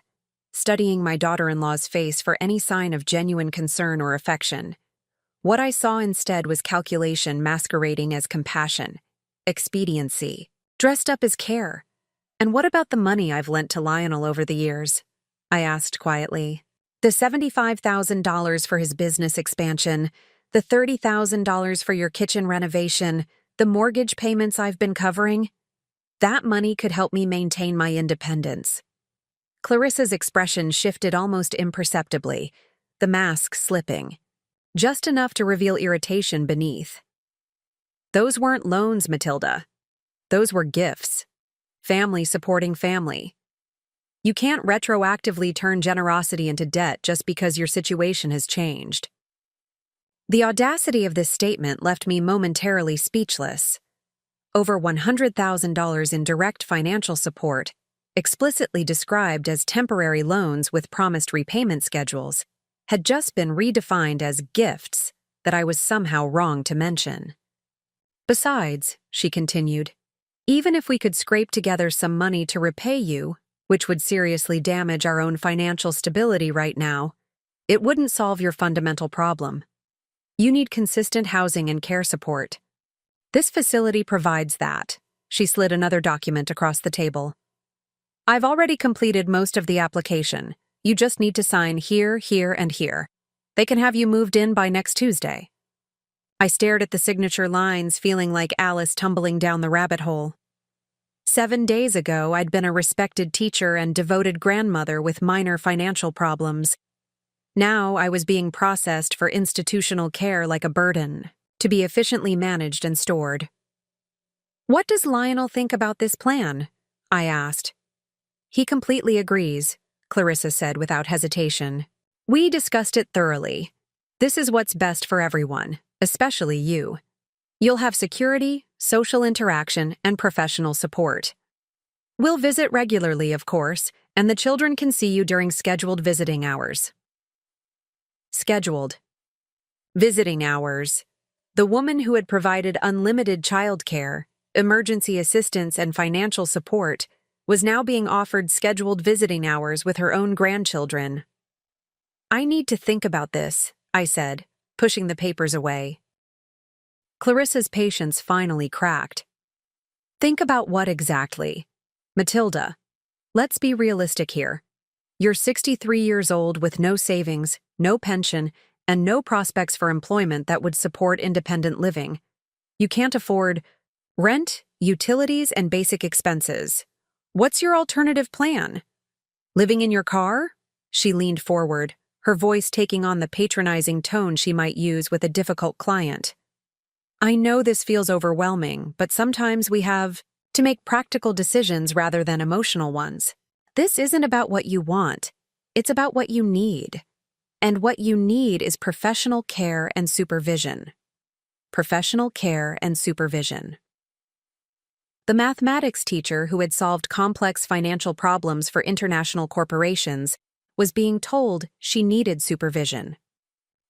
studying my daughter-in-law's face for any sign of genuine concern or affection. What I saw instead was calculation masquerading as compassion, expediency, Dressed up as care. And what about the money I've lent to Lionel over the years? I asked quietly. The $75,000 for his business expansion, the $30,000 for your kitchen renovation, the mortgage payments I've been covering? That money could help me maintain my independence. Clarissa's expression shifted almost imperceptibly, the mask slipping, just enough to reveal irritation beneath. Those weren't loans, Matilda. Those were gifts. Family supporting family. You can't retroactively turn generosity into debt just because your situation has changed. The audacity of this statement left me momentarily speechless. Over $100,000 in direct financial support, explicitly described as temporary loans with promised repayment schedules, had just been redefined as gifts that I was somehow wrong to mention. Besides, she continued, even if we could scrape together some money to repay you, which would seriously damage our own financial stability right now, it wouldn't solve your fundamental problem. You need consistent housing and care support. This facility provides that. She slid another document across the table. I've already completed most of the application. You just need to sign here, here, and here. They can have you moved in by next Tuesday. I stared at the signature lines, feeling like Alice tumbling down the rabbit hole. 7 days ago, I'd been a respected teacher and devoted grandmother with minor financial problems. Now I was being processed for institutional care like a burden, to be efficiently managed and stored. What does Lionel think about this plan? I asked. He completely agrees, Clarissa said without hesitation. We discussed it thoroughly. This is what's best for everyone, especially you. You'll have security, social interaction, and professional support. We'll visit regularly, of course, and the children can see you during scheduled visiting hours. Scheduled. Visiting hours. The woman who had provided unlimited childcare, emergency assistance, and financial support was now being offered scheduled visiting hours with her own grandchildren. I need to think about this, I said, pushing the papers away. Clarissa's patience finally cracked. Think about what exactly? Matilda, let's be realistic here. You're 63 years old with no savings, no pension, and no prospects for employment that would support independent living. You can't afford rent, utilities, and basic expenses. What's your alternative plan? Living in your car? She leaned forward, her voice taking on the patronizing tone she might use with a difficult client. I know this feels overwhelming, but sometimes we have to make practical decisions rather than emotional ones. This isn't about what you want. It's about what you need. And what you need is professional care and supervision. Professional care and supervision. The mathematics teacher who had solved complex financial problems for international corporations was being told she needed supervision.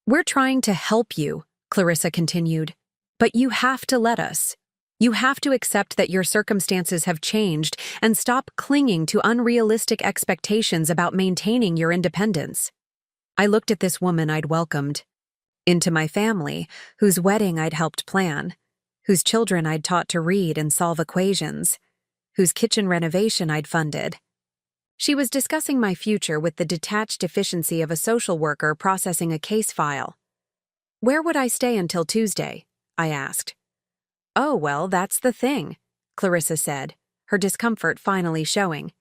We're trying to help you, Clarissa continued, but you have to let us. You have to accept that your circumstances have changed and stop clinging to unrealistic expectations about maintaining your independence. I looked at this woman I'd welcomed into my family, whose wedding I'd helped plan, whose children I'd taught to read and solve equations, whose kitchen renovation I'd funded. She was discussing my future with the detached efficiency of a social worker processing a case file. Where would I stay until Tuesday? I asked. Oh, well, that's the thing, Clarissa said, her discomfort finally showing.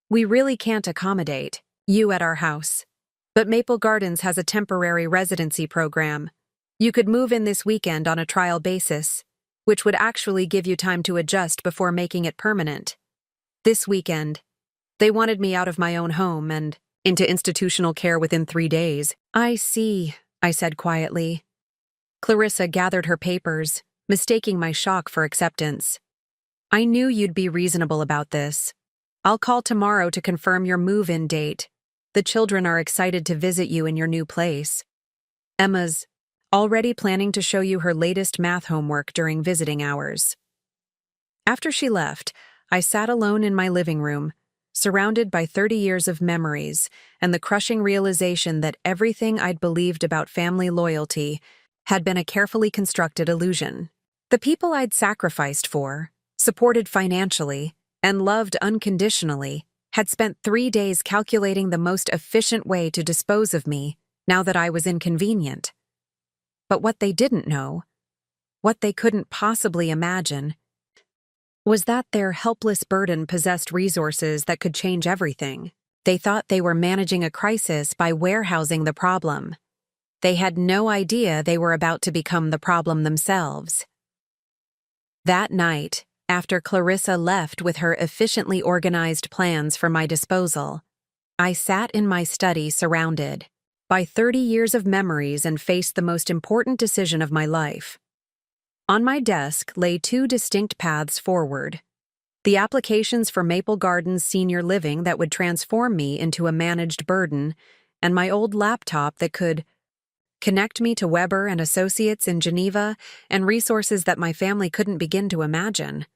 We really can't accommodate you at our house. But Maple Gardens has a temporary residency program. You could move in this weekend on a trial basis, which would actually give you time to adjust before making it permanent. This weekend, they wanted me out of my own home and into institutional care within 3 days. I see, I said quietly. Clarissa gathered her papers, mistaking my shock for acceptance. I knew you'd be reasonable about this. I'll call tomorrow to confirm your move-in date. The children are excited to visit you in your new place. Emma's already planning to show you her latest math homework during visiting hours. After she left, I sat alone in my living room, surrounded by 30 years of memories and the crushing realization that everything I'd believed about family loyalty had been a carefully constructed illusion. The people I'd sacrificed for, supported financially, and loved unconditionally, had spent 3 days calculating the most efficient way to dispose of me now that I was inconvenient. But what they didn't know, what they couldn't possibly imagine, was that their helpless burden possessed resources that could change everything. They thought they were managing a crisis by warehousing the problem. They had no idea they were about to become the problem themselves. That night, after Clarissa left with her efficiently organized plans for my disposal, I sat in my study surrounded by 30 years of memories and faced the most important decision of my life. On my desk lay 2 distinct paths forward: the applications for Maple Gardens Senior Living that would transform me into a managed burden, and my old laptop that could connect me to Weber and Associates in Geneva and resources that my family couldn't begin to imagine.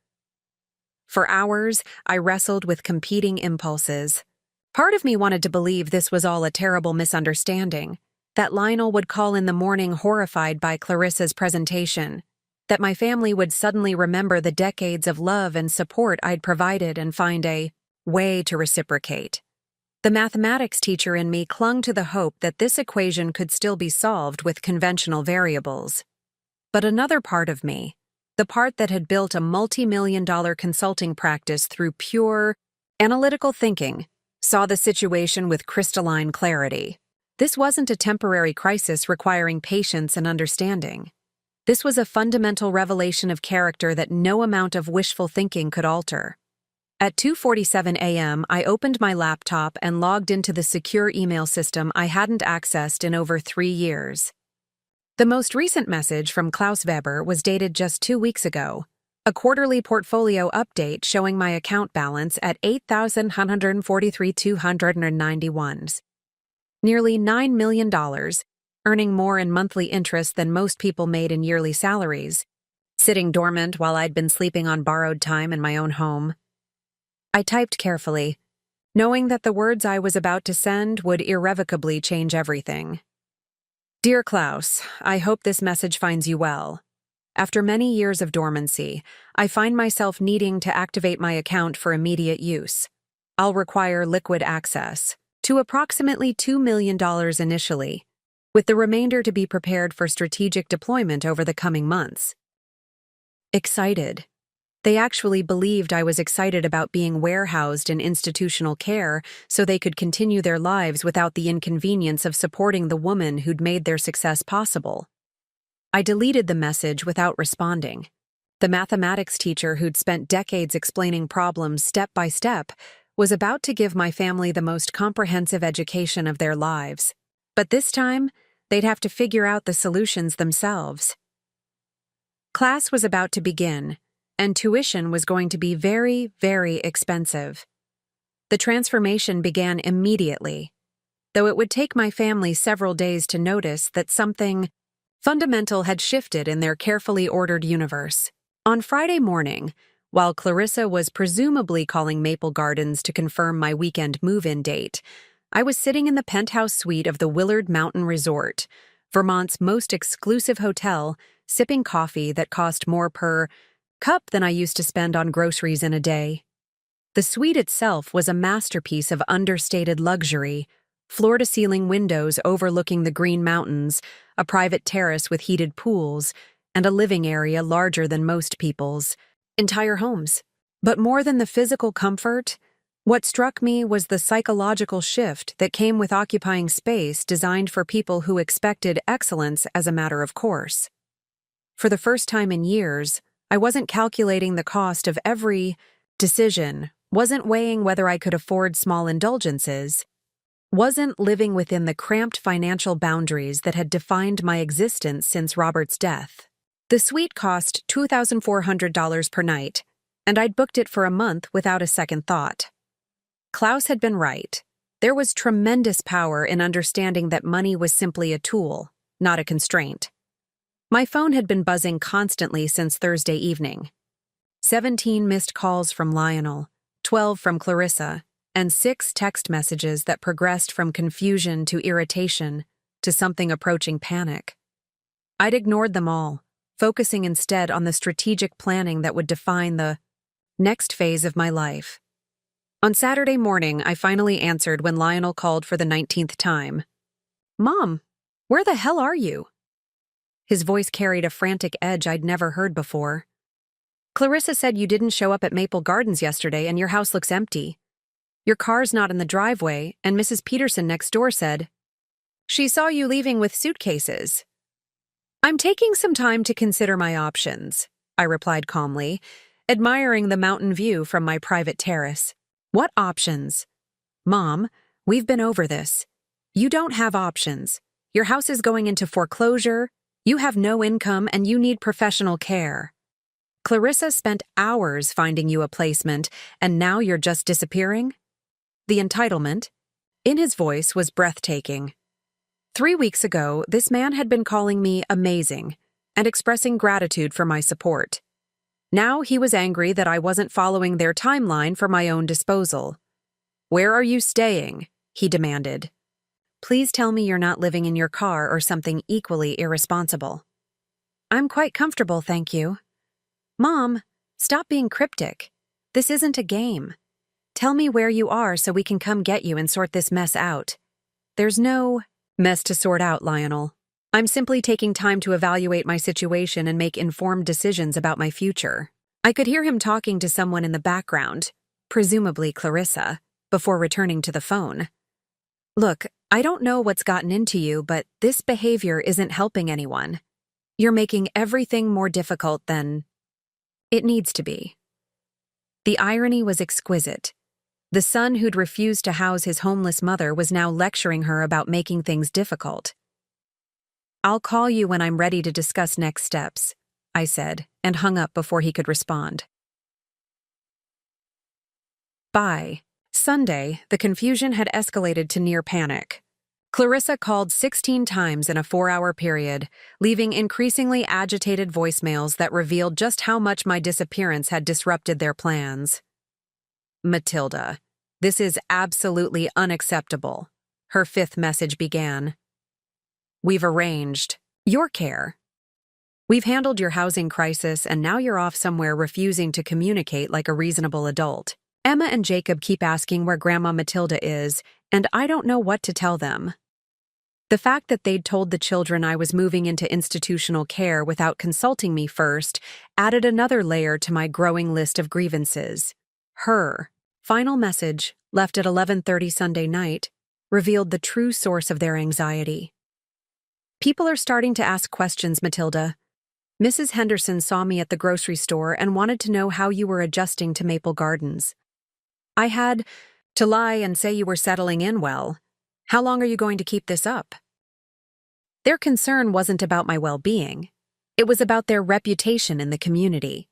For hours, I wrestled with competing impulses. Part of me wanted to believe this was all a terrible misunderstanding, that Lionel would call in the morning horrified by Clarissa's presentation, that my family would suddenly remember the decades of love and support I'd provided and find a way to reciprocate. The mathematics teacher in me clung to the hope that this equation could still be solved with conventional variables. But another part of me, the part that had built a multi-million-dollar consulting practice through pure, analytical thinking, saw the situation with crystalline clarity. This wasn't a temporary crisis requiring patience and understanding. This was a fundamental revelation of character that no amount of wishful thinking could alter. At 2:47 a.m., I opened my laptop and logged into the secure email system I hadn't accessed in over 3 years. The most recent message from Klaus Weber was dated just 2 weeks ago, a quarterly portfolio update showing my account balance at $8,143,291. Nearly $9 million, earning more in monthly interest than most people made in yearly salaries, sitting dormant while I'd been sleeping on borrowed time in my own home. I typed carefully, knowing that the words I was about to send would irrevocably change everything. Dear Klaus, I hope this message finds you well. After many years of dormancy, I find myself needing to activate my account for immediate use. I'll require liquid access to approximately $2 million initially, with the remainder to be prepared for strategic deployment over the coming months. Excited. They actually believed I was excited about being warehoused in institutional care so they could continue their lives without the inconvenience of supporting the woman who'd made their success possible. I deleted the message without responding. The mathematics teacher who'd spent decades explaining problems step by step was about to give my family the most comprehensive education of their lives. But this time, they'd have to figure out the solutions themselves. Class was about to begin, and tuition was going to be very, very expensive. The transformation began immediately, though it would take my family several days to notice that something fundamental had shifted in their carefully ordered universe. On Friday morning, while Clarissa was presumably calling Maple Gardens to confirm my weekend move-in date, I was sitting in the penthouse suite of the Willard Mountain Resort, Vermont's most exclusive hotel, sipping coffee that cost more per cup than I used to spend on groceries in a day. The suite itself was a masterpiece of understated luxury, floor-to-ceiling windows overlooking the Green Mountains, a private terrace with heated pools, and a living area larger than most people's entire homes. But more than the physical comfort, what struck me was the psychological shift that came with occupying space designed for people who expected excellence as a matter of course. For the first time in years, I wasn't calculating the cost of every decision, wasn't weighing whether I could afford small indulgences, wasn't living within the cramped financial boundaries that had defined my existence since Robert's death. The suite cost $2,400 per night, and I'd booked it for a month without a second thought. Klaus had been right. There was tremendous power in understanding that money was simply a tool, not a constraint. My phone had been buzzing constantly since Thursday evening. 17 missed calls from Lionel, 12 from Clarissa, and 6 text messages that progressed from confusion to irritation to something approaching panic. I'd ignored them all, focusing instead on the strategic planning that would define the Next phase of my life. On Saturday morning, I finally answered when Lionel called for the 19th time. "Mom, where the hell are you?" His voice carried a frantic edge I'd never heard before. "Clarissa said you didn't show up at Maple Gardens yesterday and your house looks empty. Your car's not in the driveway, and Mrs. Peterson next door said she saw you leaving with suitcases." "I'm taking some time to consider my options," I replied calmly, admiring the mountain view from my private terrace. "What options?" "Mom, we've been over this. You don't have options. Your house is going into foreclosure, you have no income, and you need professional care. Clarissa spent hours finding you a placement, and now you're just disappearing?" The entitlement in his voice was breathtaking. 3 weeks ago, this man had been calling me amazing and expressing gratitude for my support. Now he was angry that I wasn't following their timeline for my own disposal. "Where are you staying?" he demanded. "Please tell me you're not living in your car or something equally irresponsible." "I'm quite comfortable, thank you." "Mom, stop being cryptic. This isn't a game. Tell me where you are so we can come get you and sort this mess out." "There's no mess to sort out, Lionel. I'm simply taking time to evaluate my situation and make informed decisions about my future." I could hear him talking to someone in the background, presumably Clarissa, before returning to the phone. "Look, I don't know what's gotten into you, but this behavior isn't helping anyone. You're making everything more difficult than it needs to be." The irony was exquisite. The son who'd refused to house his homeless mother was now lecturing her about making things difficult. "I'll call you when I'm ready to discuss next steps," I said, and hung up before he could respond. By Sunday, the confusion had escalated to near panic. Clarissa called 16 times in a 4-hour period, leaving increasingly agitated voicemails that revealed just how much my disappearance had disrupted their plans. "Matilda, this is absolutely unacceptable," her 5th message began. "We've arranged your care. We've handled your housing crisis, and now you're off somewhere refusing to communicate like a reasonable adult. Emma and Jacob keep asking where Grandma Matilda is, and I don't know what to tell them." The fact that they'd told the children I was moving into institutional care without consulting me first added another layer to my growing list of grievances. Her final message, left at 11:30 Sunday night, revealed the true source of their anxiety. "People are starting to ask questions, Matilda. Mrs. Henderson saw me at the grocery store and wanted to know how you were adjusting to Maple Gardens. I had to lie and say you were settling in well. How long are you going to keep this up?" Their concern wasn't about my well-being. It was about their reputation in the community.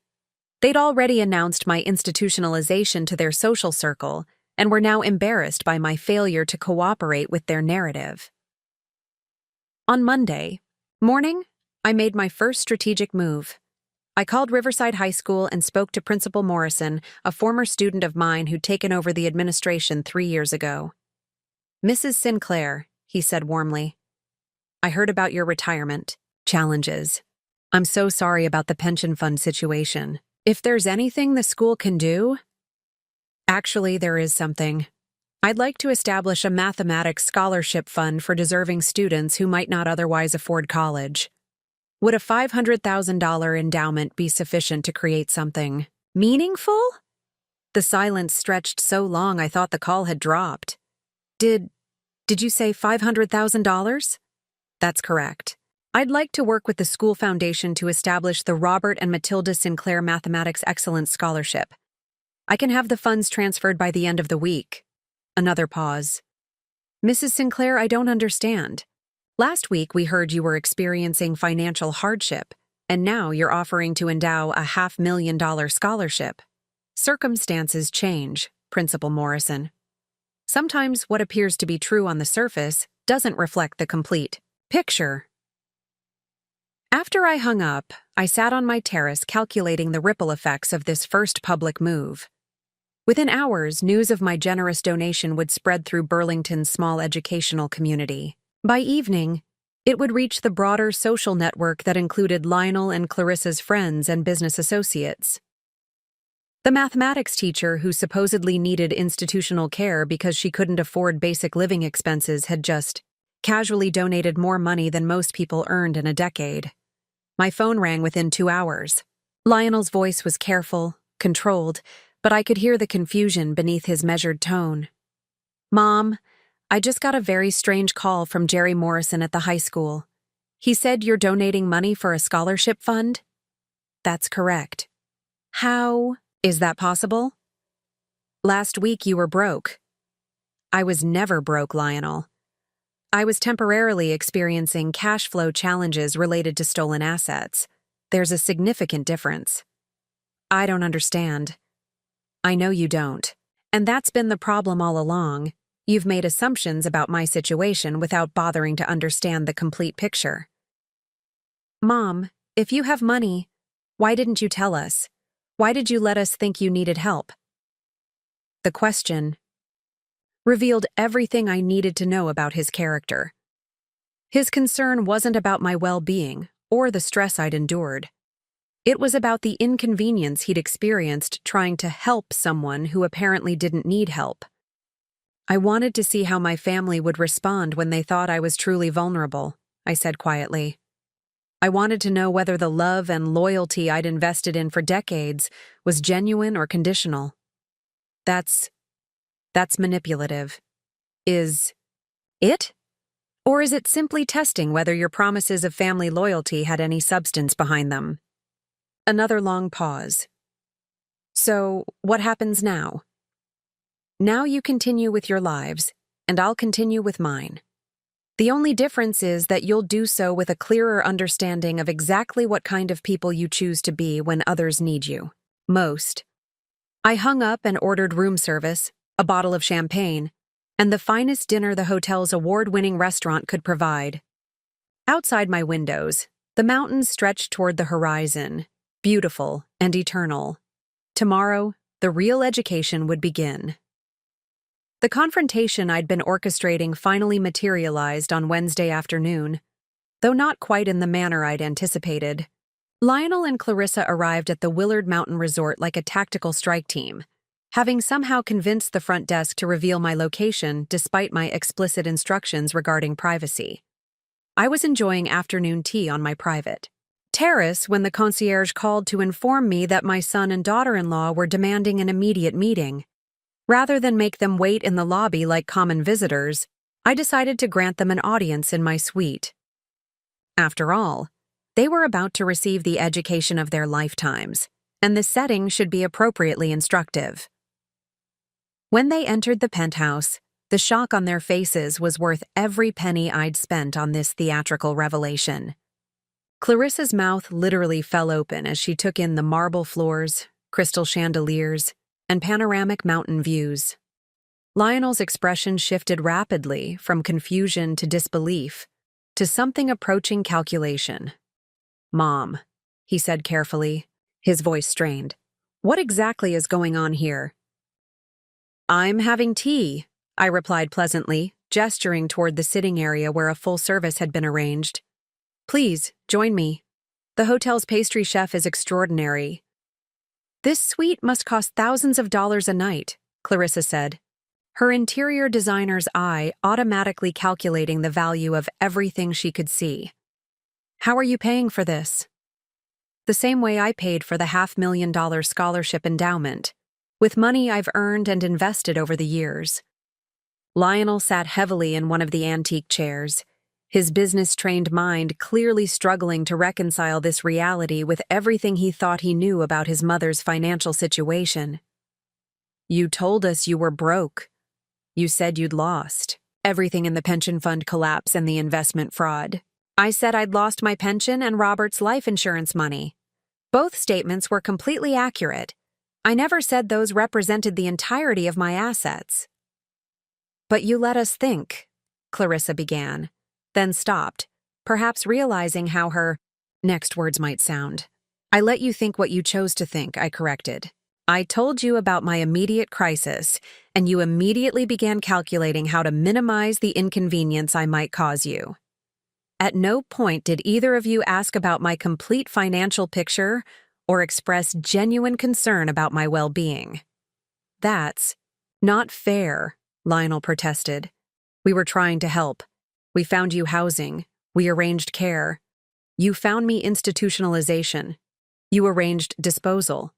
They'd already announced my institutionalization to their social circle and were now embarrassed by my failure to cooperate with their narrative. On Monday morning, I made my first strategic move. I called Riverside High School and spoke to Principal Morrison, a former student of mine who'd taken over the administration 3 years ago. "Mrs. Sinclair," he said warmly, "I heard about your retirement challenges. I'm so sorry about the pension fund situation. If there's anything the school can do..." "Actually, there is something. I'd like to establish a mathematics scholarship fund for deserving students who might not otherwise afford college. Would a $500,000 endowment be sufficient to create something meaningful?" The silence stretched so long I thought the call had dropped. Did you say $500,000? That's correct. I'd like to work with the school foundation to establish the Robert and Matilda Sinclair Mathematics Excellence Scholarship. I can have the funds transferred by the end of the week. Another pause. "Mrs. Sinclair, I don't understand. Last week we heard you were experiencing financial hardship, and now you're offering to endow a $500,000 scholarship. Circumstances change, Principal Morrison. Sometimes what appears to be true on the surface doesn't reflect the complete picture." After I hung up, I sat on my terrace calculating the ripple effects of this first public move. Within hours, news of my generous donation would spread through Burlington's small educational community. By evening, it would reach the broader social network that included Lionel and Clarissa's friends and business associates. The mathematics teacher who supposedly needed institutional care because she couldn't afford basic living expenses had just casually donated more money than most people earned in a decade. My phone rang within 2 hours. Lionel's voice was careful, controlled, but I could hear the confusion beneath his measured tone. "Mom, I just got a very strange call from Jerry Morrison at the high school. He said you're donating money for a scholarship fund?" "That's correct." "How is that possible?" "Last week you were broke." "I was never broke, Lionel. I was temporarily experiencing cash flow challenges related to stolen assets. There's a significant difference." "I don't understand." "I know you don't. And that's been the problem all along. You've made assumptions about my situation without bothering to understand the complete picture." "Mom, if you have money, why didn't you tell us? Why did you let us think you needed help?" The question revealed everything I needed to know about his character. His concern wasn't about my well-being or the stress I'd endured. It was about the inconvenience he'd experienced trying to help someone who apparently didn't need help. "I wanted to see how my family would respond when they thought I was truly vulnerable," I said quietly. "I wanted to know whether the love and loyalty I'd invested in for decades was genuine or conditional." That's manipulative. Is it? Or is it simply testing whether your promises of family loyalty had any substance behind them? Another long pause. "So, what happens now?" "Now you continue with your lives, and I'll continue with mine. The only difference is that you'll do so with a clearer understanding of exactly what kind of people you choose to be when others need you most." I hung up and ordered room service, a bottle of champagne, and the finest dinner the hotel's award-winning restaurant could provide. Outside my windows, the mountains stretched toward the horizon, beautiful and eternal. Tomorrow, the real education would begin. The confrontation I'd been orchestrating finally materialized on Wednesday afternoon, though not quite in the manner I'd anticipated. Lionel and Clarissa arrived at the Willard Mountain Resort like a tactical strike team, having somehow convinced the front desk to reveal my location despite my explicit instructions regarding privacy. I was enjoying afternoon tea on my private terrace when the concierge called to inform me that my son and daughter-in-law were demanding an immediate meeting. Rather than make them wait in the lobby like common visitors, I decided to grant them an audience in my suite. After all, they were about to receive the education of their lifetimes, and the setting should be appropriately instructive. When they entered the penthouse, the shock on their faces was worth every penny I'd spent on this theatrical revelation. Clarissa's mouth literally fell open as she took in the marble floors, crystal chandeliers, and panoramic mountain views. Lionel's expression shifted rapidly from confusion to disbelief to something approaching calculation. "Mom," he said carefully, his voice strained, "what exactly is going on here?" "I'm having tea," I replied pleasantly, gesturing toward the sitting area where a full service had been arranged. "Please, join me. The hotel's pastry chef is extraordinary." "This suite must cost thousands of dollars a night," Clarissa said, her interior designer's eye automatically calculating the value of everything she could see. "How are you paying for this?" "The same way I paid for the $500,000 scholarship endowment, with money I've earned and invested over the years." Lionel sat heavily in one of the antique chairs, his business-trained mind clearly struggling to reconcile this reality with everything he thought he knew about his mother's financial situation. "You told us you were broke. You said you'd lost everything in the pension fund collapse and the investment fraud." "I said I'd lost my pension and Robert's life insurance money. Both statements were completely accurate. I never said those represented the entirety of my assets." "But you let us think," Clarissa began, then stopped, perhaps realizing how her next words might sound. "I let you think what you chose to think," I corrected. "I told you about my immediate crisis, and you immediately began calculating how to minimize the inconvenience I might cause you. At no point did either of you ask about my complete financial picture or express genuine concern about my well-being. That's not fair, Lionel protested. We were trying to help. We found you housing. We arranged care. You found me institutionalization. You arranged disposal.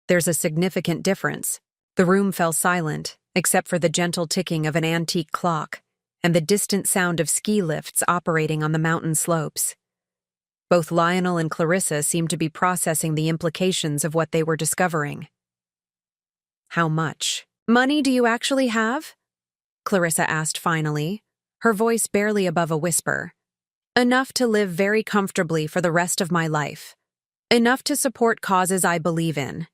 There's a significant difference. The room fell silent, except for the gentle ticking of an antique clock and the distant sound of ski lifts operating on the mountain slopes. Both Lionel and Clarissa seemed to be processing the implications of what they were discovering. How much money do you actually have? Clarissa asked finally, her voice barely above a whisper. Enough to live very comfortably for the rest of my life. Enough to support causes I believe in.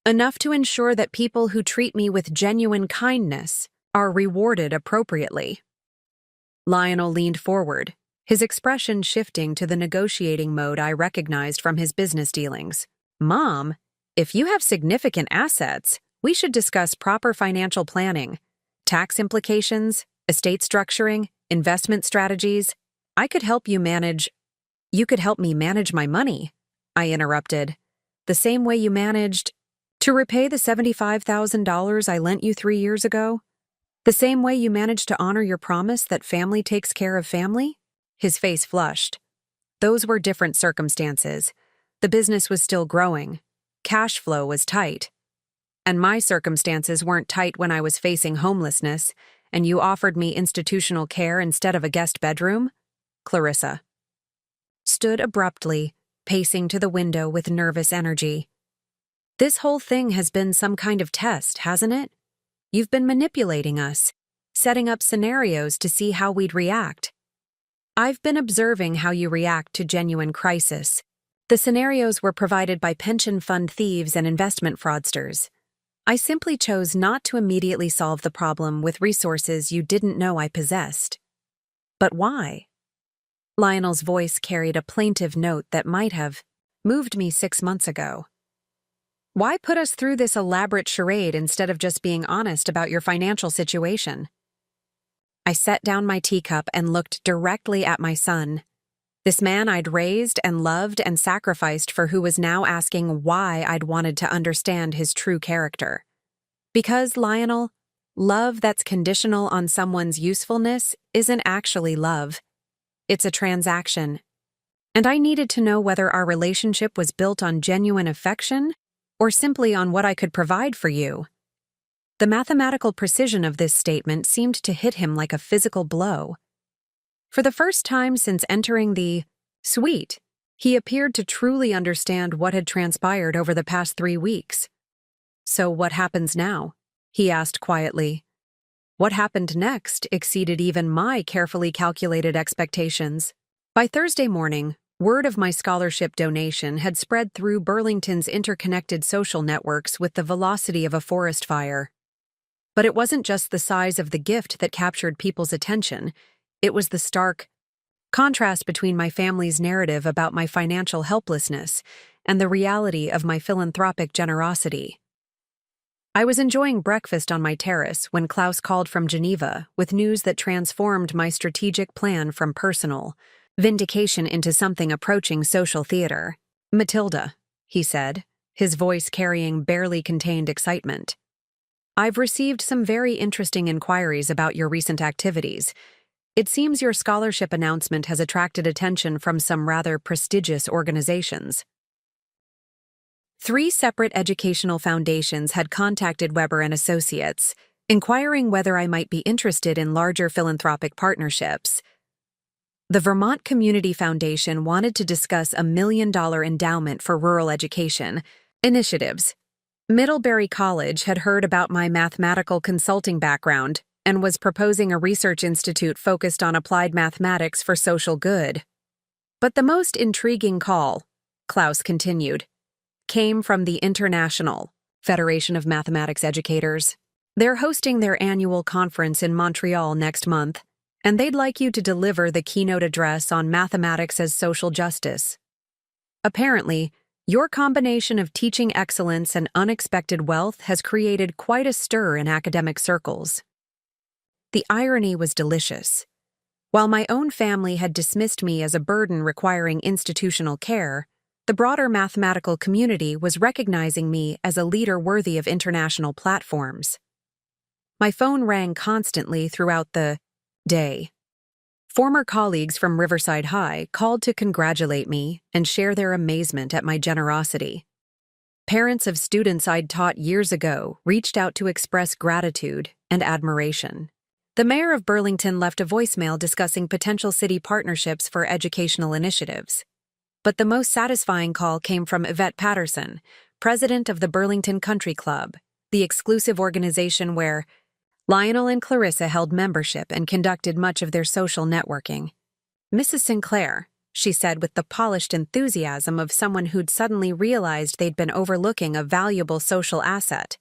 Enough to ensure that people who treat me with genuine kindness are rewarded appropriately. Lionel leaned forward, his expression shifting to the negotiating mode I recognized from his business dealings. Mom, if you have significant assets, we should discuss proper financial planning, tax implications, estate structuring, investment strategies. You could help me manage my money, I interrupted. The same way you managed to repay the $75,000 I lent you 3 years ago? The same way you managed to honor your promise that family takes care of family? His face flushed. Those were different circumstances. The business was still growing. Cash flow was tight. And my circumstances weren't tight when I was facing homelessness, and you offered me institutional care instead of a guest bedroom? Clarissa stood abruptly, pacing to the window with nervous energy. This whole thing has been some kind of test, hasn't it? You've been manipulating us, setting up scenarios to see how we'd react. I've been observing how you react to genuine crisis. The scenarios were provided by pension fund thieves and investment fraudsters. I simply chose not to immediately solve the problem with resources you didn't know I possessed. But why? Lionel's voice carried a plaintive note that might have moved me 6 months ago. Why put us through this elaborate charade instead of just being honest about your financial situation? I set down my teacup and looked directly at my son. This man I'd raised and loved and sacrificed for, who was now asking why I'd wanted to understand his true character. Because, Lionel, love that's conditional on someone's usefulness isn't actually love. It's a transaction. And I needed to know whether our relationship was built on genuine affection or simply on what I could provide for you. The mathematical precision of this statement seemed to hit him like a physical blow. For the first time since entering the suite, he appeared to truly understand what had transpired over the past 3 weeks. So what happens now? He asked quietly. What happened next exceeded even my carefully calculated expectations. By Thursday morning, word of my scholarship donation had spread through Burlington's interconnected social networks with the velocity of a forest fire. But it wasn't just the size of the gift that captured people's attention. It was the stark contrast between my family's narrative about my financial helplessness and the reality of my philanthropic generosity. I was enjoying breakfast on my terrace when Klaus called from Geneva with news that transformed my strategic plan from personal vindication into something approaching social theater. Matilda, he said, his voice carrying barely contained excitement. I've received some very interesting inquiries about your recent activities. It seems your scholarship announcement has attracted attention from some rather prestigious organizations. 3 separate educational foundations had contacted Weber and Associates, inquiring whether I might be interested in larger philanthropic partnerships. The Vermont Community Foundation wanted to discuss a $1 million endowment for rural education initiatives. Middlebury College had heard about my mathematical consulting background and was proposing a research institute focused on applied mathematics for social good. But the most intriguing call, Klaus continued, came from the International Federation of Mathematics Educators. They're hosting their annual conference in Montreal next month, and they'd like you to deliver the keynote address on mathematics as social justice. Apparently, your combination of teaching excellence and unexpected wealth has created quite a stir in academic circles. The irony was delicious. While my own family had dismissed me as a burden requiring institutional care, The broader mathematical community was recognizing me as a leader worthy of international platforms. My phone rang constantly throughout the day. Former colleagues from Riverside High called to congratulate me and share their amazement at my generosity. Parents of students I'd taught years ago reached out to express gratitude and admiration. The mayor of Burlington left a voicemail discussing potential city partnerships for educational initiatives. But the most satisfying call came from Yvette Patterson, president of the Burlington Country Club, the exclusive organization where Lionel and Clarissa held membership and conducted much of their social networking. "Mrs. Sinclair," she said with the polished enthusiasm of someone who'd suddenly realized they'd been overlooking a valuable social asset,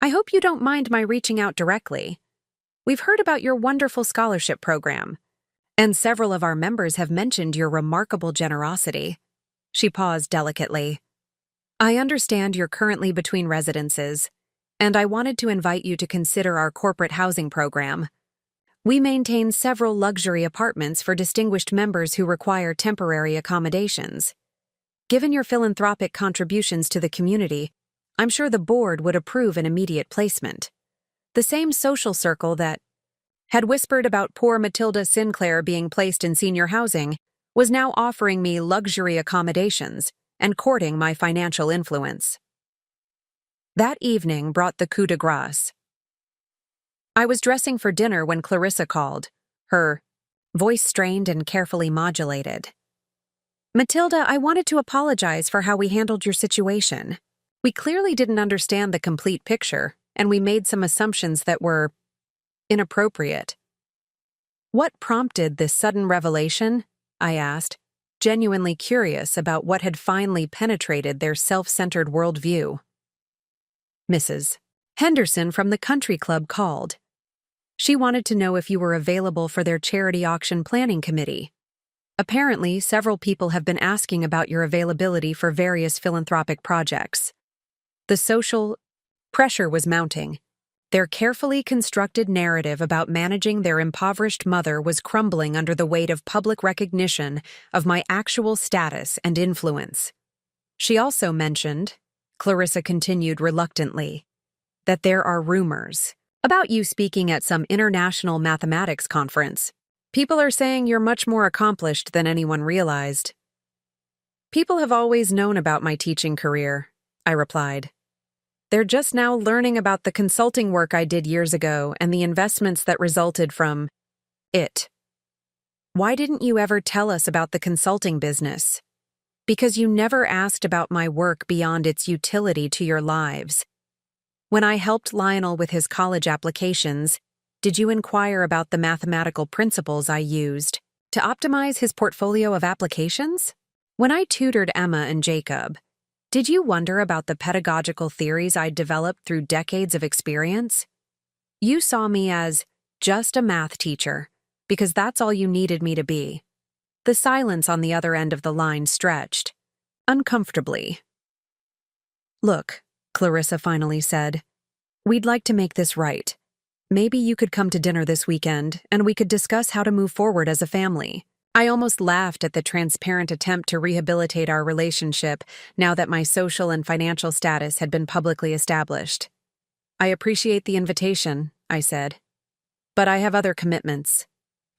"I hope you don't mind my reaching out directly. We've heard about your wonderful scholarship program, and several of our members have mentioned your remarkable generosity." She paused delicately. "I understand you're currently between residences, and I wanted to invite you to consider our corporate housing program. We maintain several luxury apartments for distinguished members who require temporary accommodations. Given your philanthropic contributions to the community, I'm sure the board would approve an immediate placement." The same social circle that had whispered about poor Matilda Sinclair being placed in senior housing was now offering me luxury accommodations and courting my financial influence. That evening brought the coup de grace. I was dressing for dinner when Clarissa called, her voice strained and carefully modulated. "Matilda, I wanted to apologize for how we handled your situation. We clearly didn't understand the complete picture, and we made some assumptions that were inappropriate." "What prompted this sudden revelation?" I asked, genuinely curious about what had finally penetrated their self-centered worldview. "Mrs. Henderson from the country club called. She wanted to know if you were available for their charity auction planning committee. Apparently, several people have been asking about your availability for various philanthropic projects." The social pressure was mounting. Their carefully constructed narrative about managing their impoverished mother was crumbling under the weight of public recognition of my actual status and influence. "She also mentioned," Clarissa continued reluctantly, "that there are rumors about you speaking at some international mathematics conference. People are saying you're much more accomplished than anyone realized." "People have always known about my teaching career," I replied. "They're just now learning about the consulting work I did years ago and the investments that resulted from it." "Why didn't you ever tell us about the consulting business?" "Because you never asked about my work beyond its utility to your lives. When I helped Lionel with his college applications, did you inquire about the mathematical principles I used to optimize his portfolio of applications? When I tutored Emma and Jacob, did you wonder about the pedagogical theories I'd developed through decades of experience? You saw me as just a math teacher, because that's all you needed me to be." The silence on the other end of the line stretched, uncomfortably. "Look," Clarissa finally said, "we'd like to make this right. Maybe you could come to dinner this weekend, and we could discuss how to move forward as a family." I almost laughed at the transparent attempt to rehabilitate our relationship now that my social and financial status had been publicly established. "I appreciate the invitation," I said, "but I have other commitments.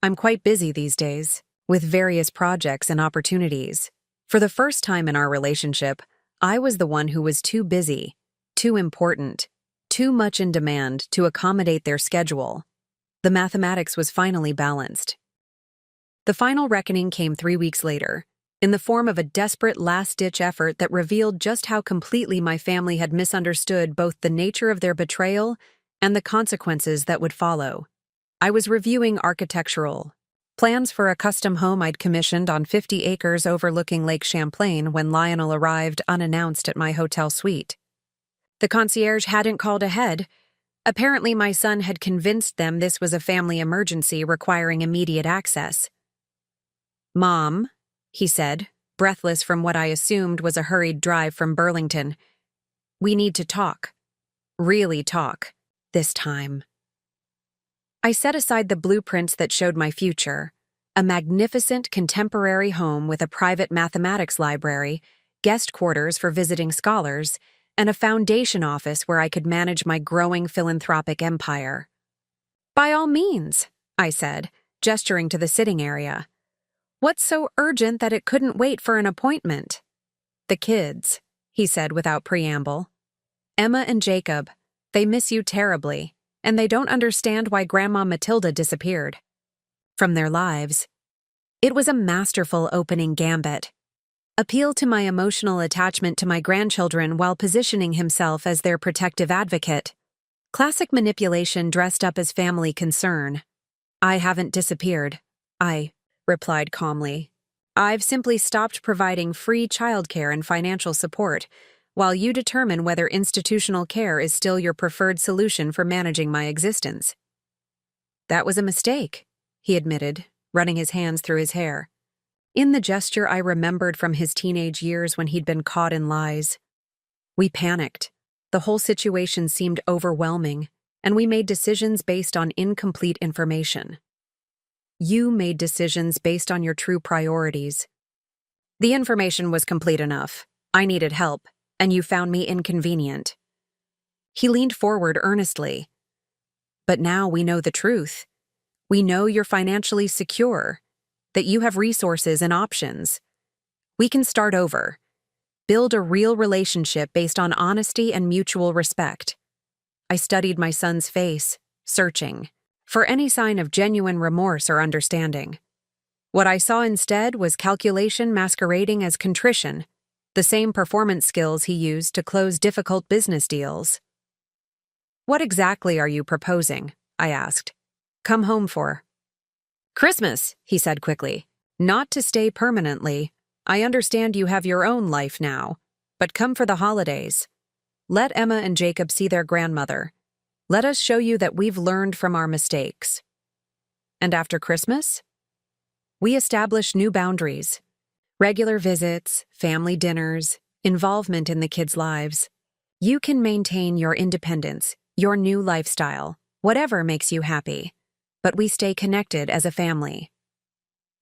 I'm quite busy these days, with various projects and opportunities." For the first time in our relationship, I was the one who was too busy, too important, too much in demand to accommodate their schedule. The mathematics was finally balanced. The final reckoning came 3 weeks later, in the form of a desperate last-ditch effort that revealed just how completely my family had misunderstood both the nature of their betrayal and the consequences that would follow. I was reviewing architectural plans for a custom home I'd commissioned on 50 acres overlooking Lake Champlain when Lionel arrived unannounced at my hotel suite. The concierge hadn't called ahead. Apparently, my son had convinced them this was a family emergency requiring immediate access. "Mom," he said, breathless from what I assumed was a hurried drive from Burlington, "we need to talk. Really talk. This time." I set aside the blueprints that showed my future, a magnificent contemporary home with a private mathematics library, guest quarters for visiting scholars, and a foundation office where I could manage my growing philanthropic empire. "By all means," I said, gesturing to the sitting area. "What's so urgent that it couldn't wait for an appointment?" "The kids," he said without preamble. "Emma and Jacob. They miss you terribly, and they don't understand why Grandma Matilda disappeared from their lives." It was a masterful opening gambit. Appeal to my emotional attachment to my grandchildren while positioning himself as their protective advocate. Classic manipulation dressed up as family concern. "I haven't disappeared," I replied calmly. "I've simply stopped providing free childcare and financial support, while you determine whether institutional care is still your preferred solution for managing my existence." "That was a mistake," he admitted, running his hands through his hair. In the gesture I remembered from his teenage years when he'd been caught in lies. We panicked. The whole situation seemed overwhelming, and we made decisions based on incomplete information. You made decisions based on your true priorities. The information was complete enough. I needed help, and you found me inconvenient. He leaned forward earnestly. "But now we know the truth. We know you're financially secure, that you have resources and options. We can start over. Build a real relationship based on honesty and mutual respect." I studied my son's face, searching for any sign of genuine remorse or understanding. What I saw instead was calculation masquerading as contrition, the same performance skills he used to close difficult business deals. "What exactly are you proposing?" I asked. "Come home for?" "Christmas," he said quickly. "Not to stay permanently. I understand you have your own life now, but come for the holidays. Let Emma and Jacob see their grandmother. Let us show you that we've learned from our mistakes." And after Christmas? We established new boundaries. Regular visits, family dinners, involvement in the kids' lives. You can maintain your independence, your new lifestyle, whatever makes you happy. But we stay connected as a family.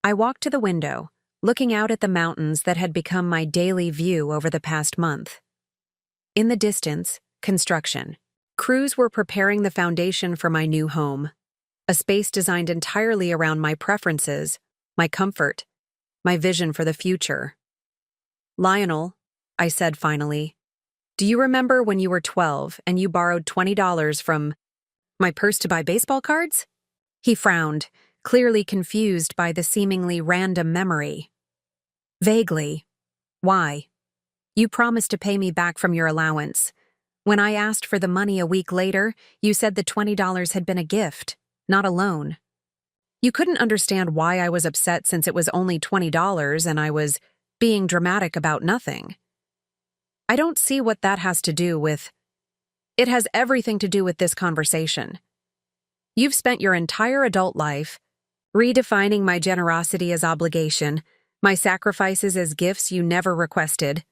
I walked to the window, looking out at the mountains that had become my daily view over the past month. In the distance, construction. Crews were preparing the foundation for my new home, a space designed entirely around my preferences, my comfort, my vision for the future. "Lionel," I said finally, "do you remember when you were 12 and you borrowed $20 from my purse to buy baseball cards?" He frowned, clearly confused by the seemingly random memory. "Vaguely. Why?" "You promised to pay me back from your allowance. When I asked for the money a week later, you said the $20 had been a gift, not a loan. You couldn't understand why I was upset since it was only $20 and I was being dramatic about nothing. I don't see what that has to do with... It has everything to do with this conversation. You've spent your entire adult life redefining my generosity as obligation, my sacrifices as gifts you never requested,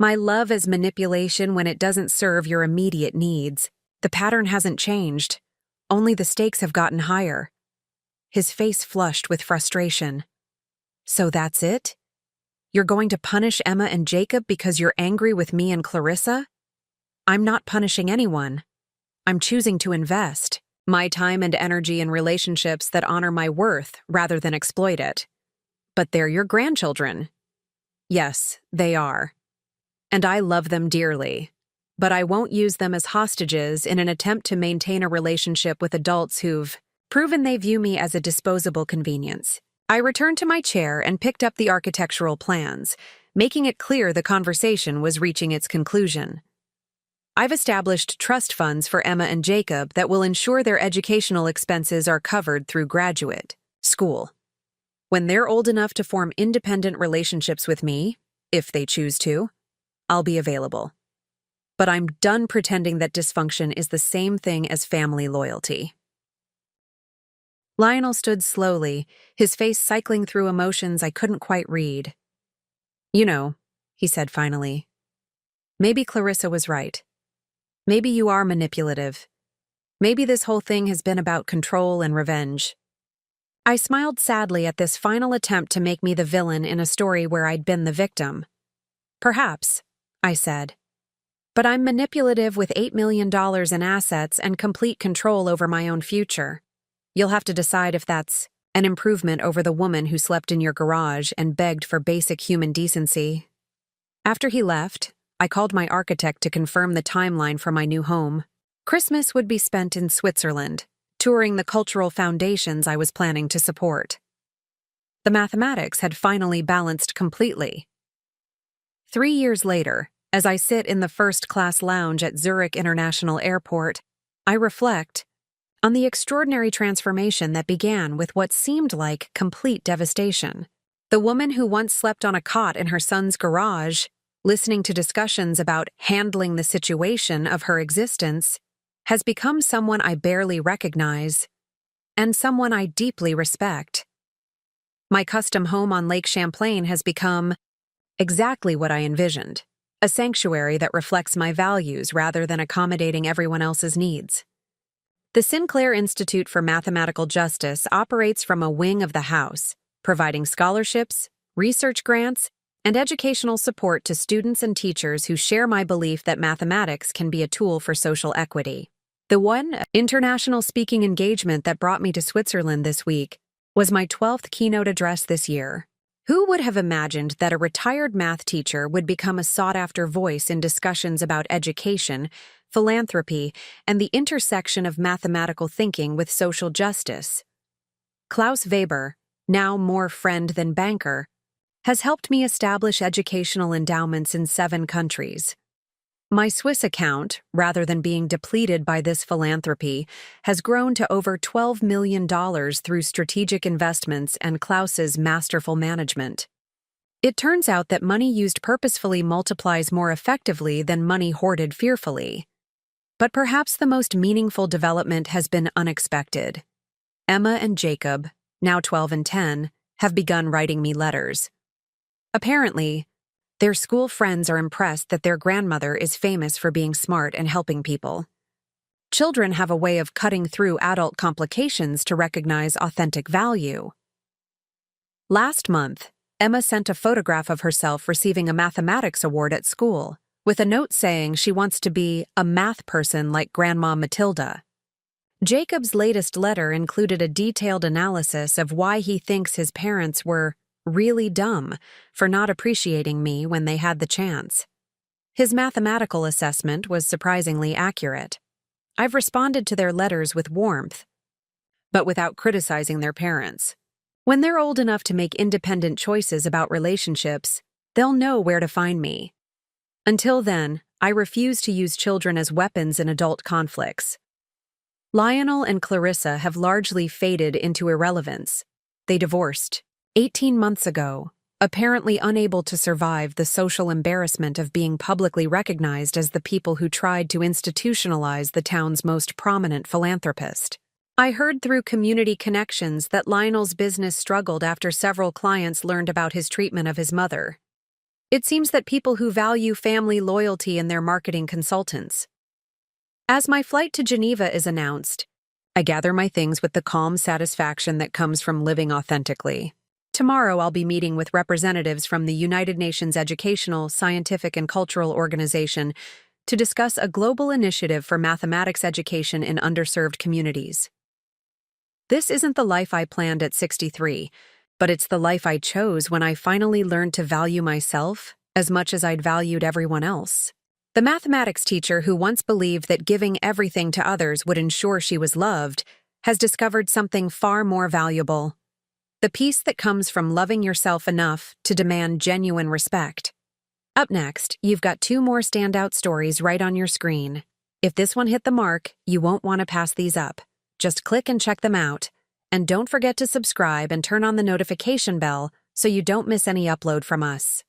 my love as manipulation when it doesn't serve your immediate needs. The pattern hasn't changed. Only the stakes have gotten higher." His face flushed with frustration. "So that's it? You're going to punish Emma and Jacob because you're angry with me and Clarissa? I'm not punishing anyone. I'm choosing to invest my time and energy in relationships that honor my worth rather than exploit it. But they're your grandchildren." "Yes, they are. And I love them dearly. But I won't use them as hostages in an attempt to maintain a relationship with adults who've proven they view me as a disposable convenience." I returned to my chair and picked up the architectural plans, making it clear the conversation was reaching its conclusion. "I've established trust funds for Emma and Jacob that will ensure their educational expenses are covered through graduate school. When they're old enough to form independent relationships with me, if they choose to, I'll be available. But I'm done pretending that dysfunction is the same thing as family loyalty." Lionel stood slowly, his face cycling through emotions I couldn't quite read. "You know," he said finally, "maybe Clarissa was right. Maybe you are manipulative. Maybe this whole thing has been about control and revenge." I smiled sadly at this final attempt to make me the villain in a story where I'd been the victim. Perhaps, I said. But I'm manipulative with $8 million in assets and complete control over my own future. You'll have to decide if that's an improvement over the woman who slept in your garage and begged for basic human decency. After he left, I called my architect to confirm the timeline for my new home. Christmas would be spent in Switzerland, touring the cultural foundations I was planning to support. The mathematics had finally balanced completely. 3 years later, as I sit in the first-class lounge at Zurich International Airport, I reflect on the extraordinary transformation that began with what seemed like complete devastation. The woman who once slept on a cot in her son's garage, listening to discussions about handling the situation of her existence, has become someone I barely recognize and someone I deeply respect. My custom home on Lake Champlain has become exactly what I envisioned, a sanctuary that reflects my values rather than accommodating everyone else's needs. The Sinclair Institute for Mathematical Justice operates from a wing of the house, providing scholarships, research grants, and educational support to students and teachers who share my belief that mathematics can be a tool for social equity. The one international speaking engagement that brought me to Switzerland this week was my 12th keynote address this year. Who would have imagined that a retired math teacher would become a sought-after voice in discussions about education, philanthropy, and the intersection of mathematical thinking with social justice? Klaus Weber, now more friend than banker, has helped me establish educational endowments in 7 countries. My Swiss account, rather than being depleted by this philanthropy, has grown to over $12 million through strategic investments and Klaus's masterful management. It turns out that money used purposefully multiplies more effectively than money hoarded fearfully. But perhaps the most meaningful development has been unexpected. Emma and Jacob, now 12 and 10, have begun writing me letters. Apparently, their school friends are impressed that their grandmother is famous for being smart and helping people. Children have a way of cutting through adult complications to recognize authentic value. Last month, Emma sent a photograph of herself receiving a mathematics award at school, with a note saying she wants to be a math person like Grandma Matilda. Jacob's latest letter included a detailed analysis of why he thinks his parents were really dumb for not appreciating me when they had the chance. His mathematical assessment was surprisingly accurate. I've responded to their letters with warmth, but without criticizing their parents. When they're old enough to make independent choices about relationships, they'll know where to find me. Until then, I refuse to use children as weapons in adult conflicts. Lionel and Clarissa have largely faded into irrelevance. They divorced 18 months ago, apparently unable to survive the social embarrassment of being publicly recognized as the people who tried to institutionalize the town's most prominent philanthropist. I heard through community connections that Lionel's business struggled after several clients learned about his treatment of his mother. It seems that people who value family loyalty in their marketing consultants. As my flight to Geneva is announced, I gather my things with the calm satisfaction that comes from living authentically. Tomorrow I'll be meeting with representatives from the United Nations Educational, Scientific, and Cultural Organization to discuss a global initiative for mathematics education in underserved communities. This isn't the life I planned at 63, but it's the life I chose when I finally learned to value myself as much as I'd valued everyone else. The mathematics teacher who once believed that giving everything to others would ensure she was loved has discovered something far more valuable: the peace that comes from loving yourself enough to demand genuine respect. Up next, you've got 2 more standout stories right on your screen. If this one hit the mark, you won't want to pass these up. Just click and check them out. And don't forget to subscribe and turn on the notification bell so you don't miss any upload from us.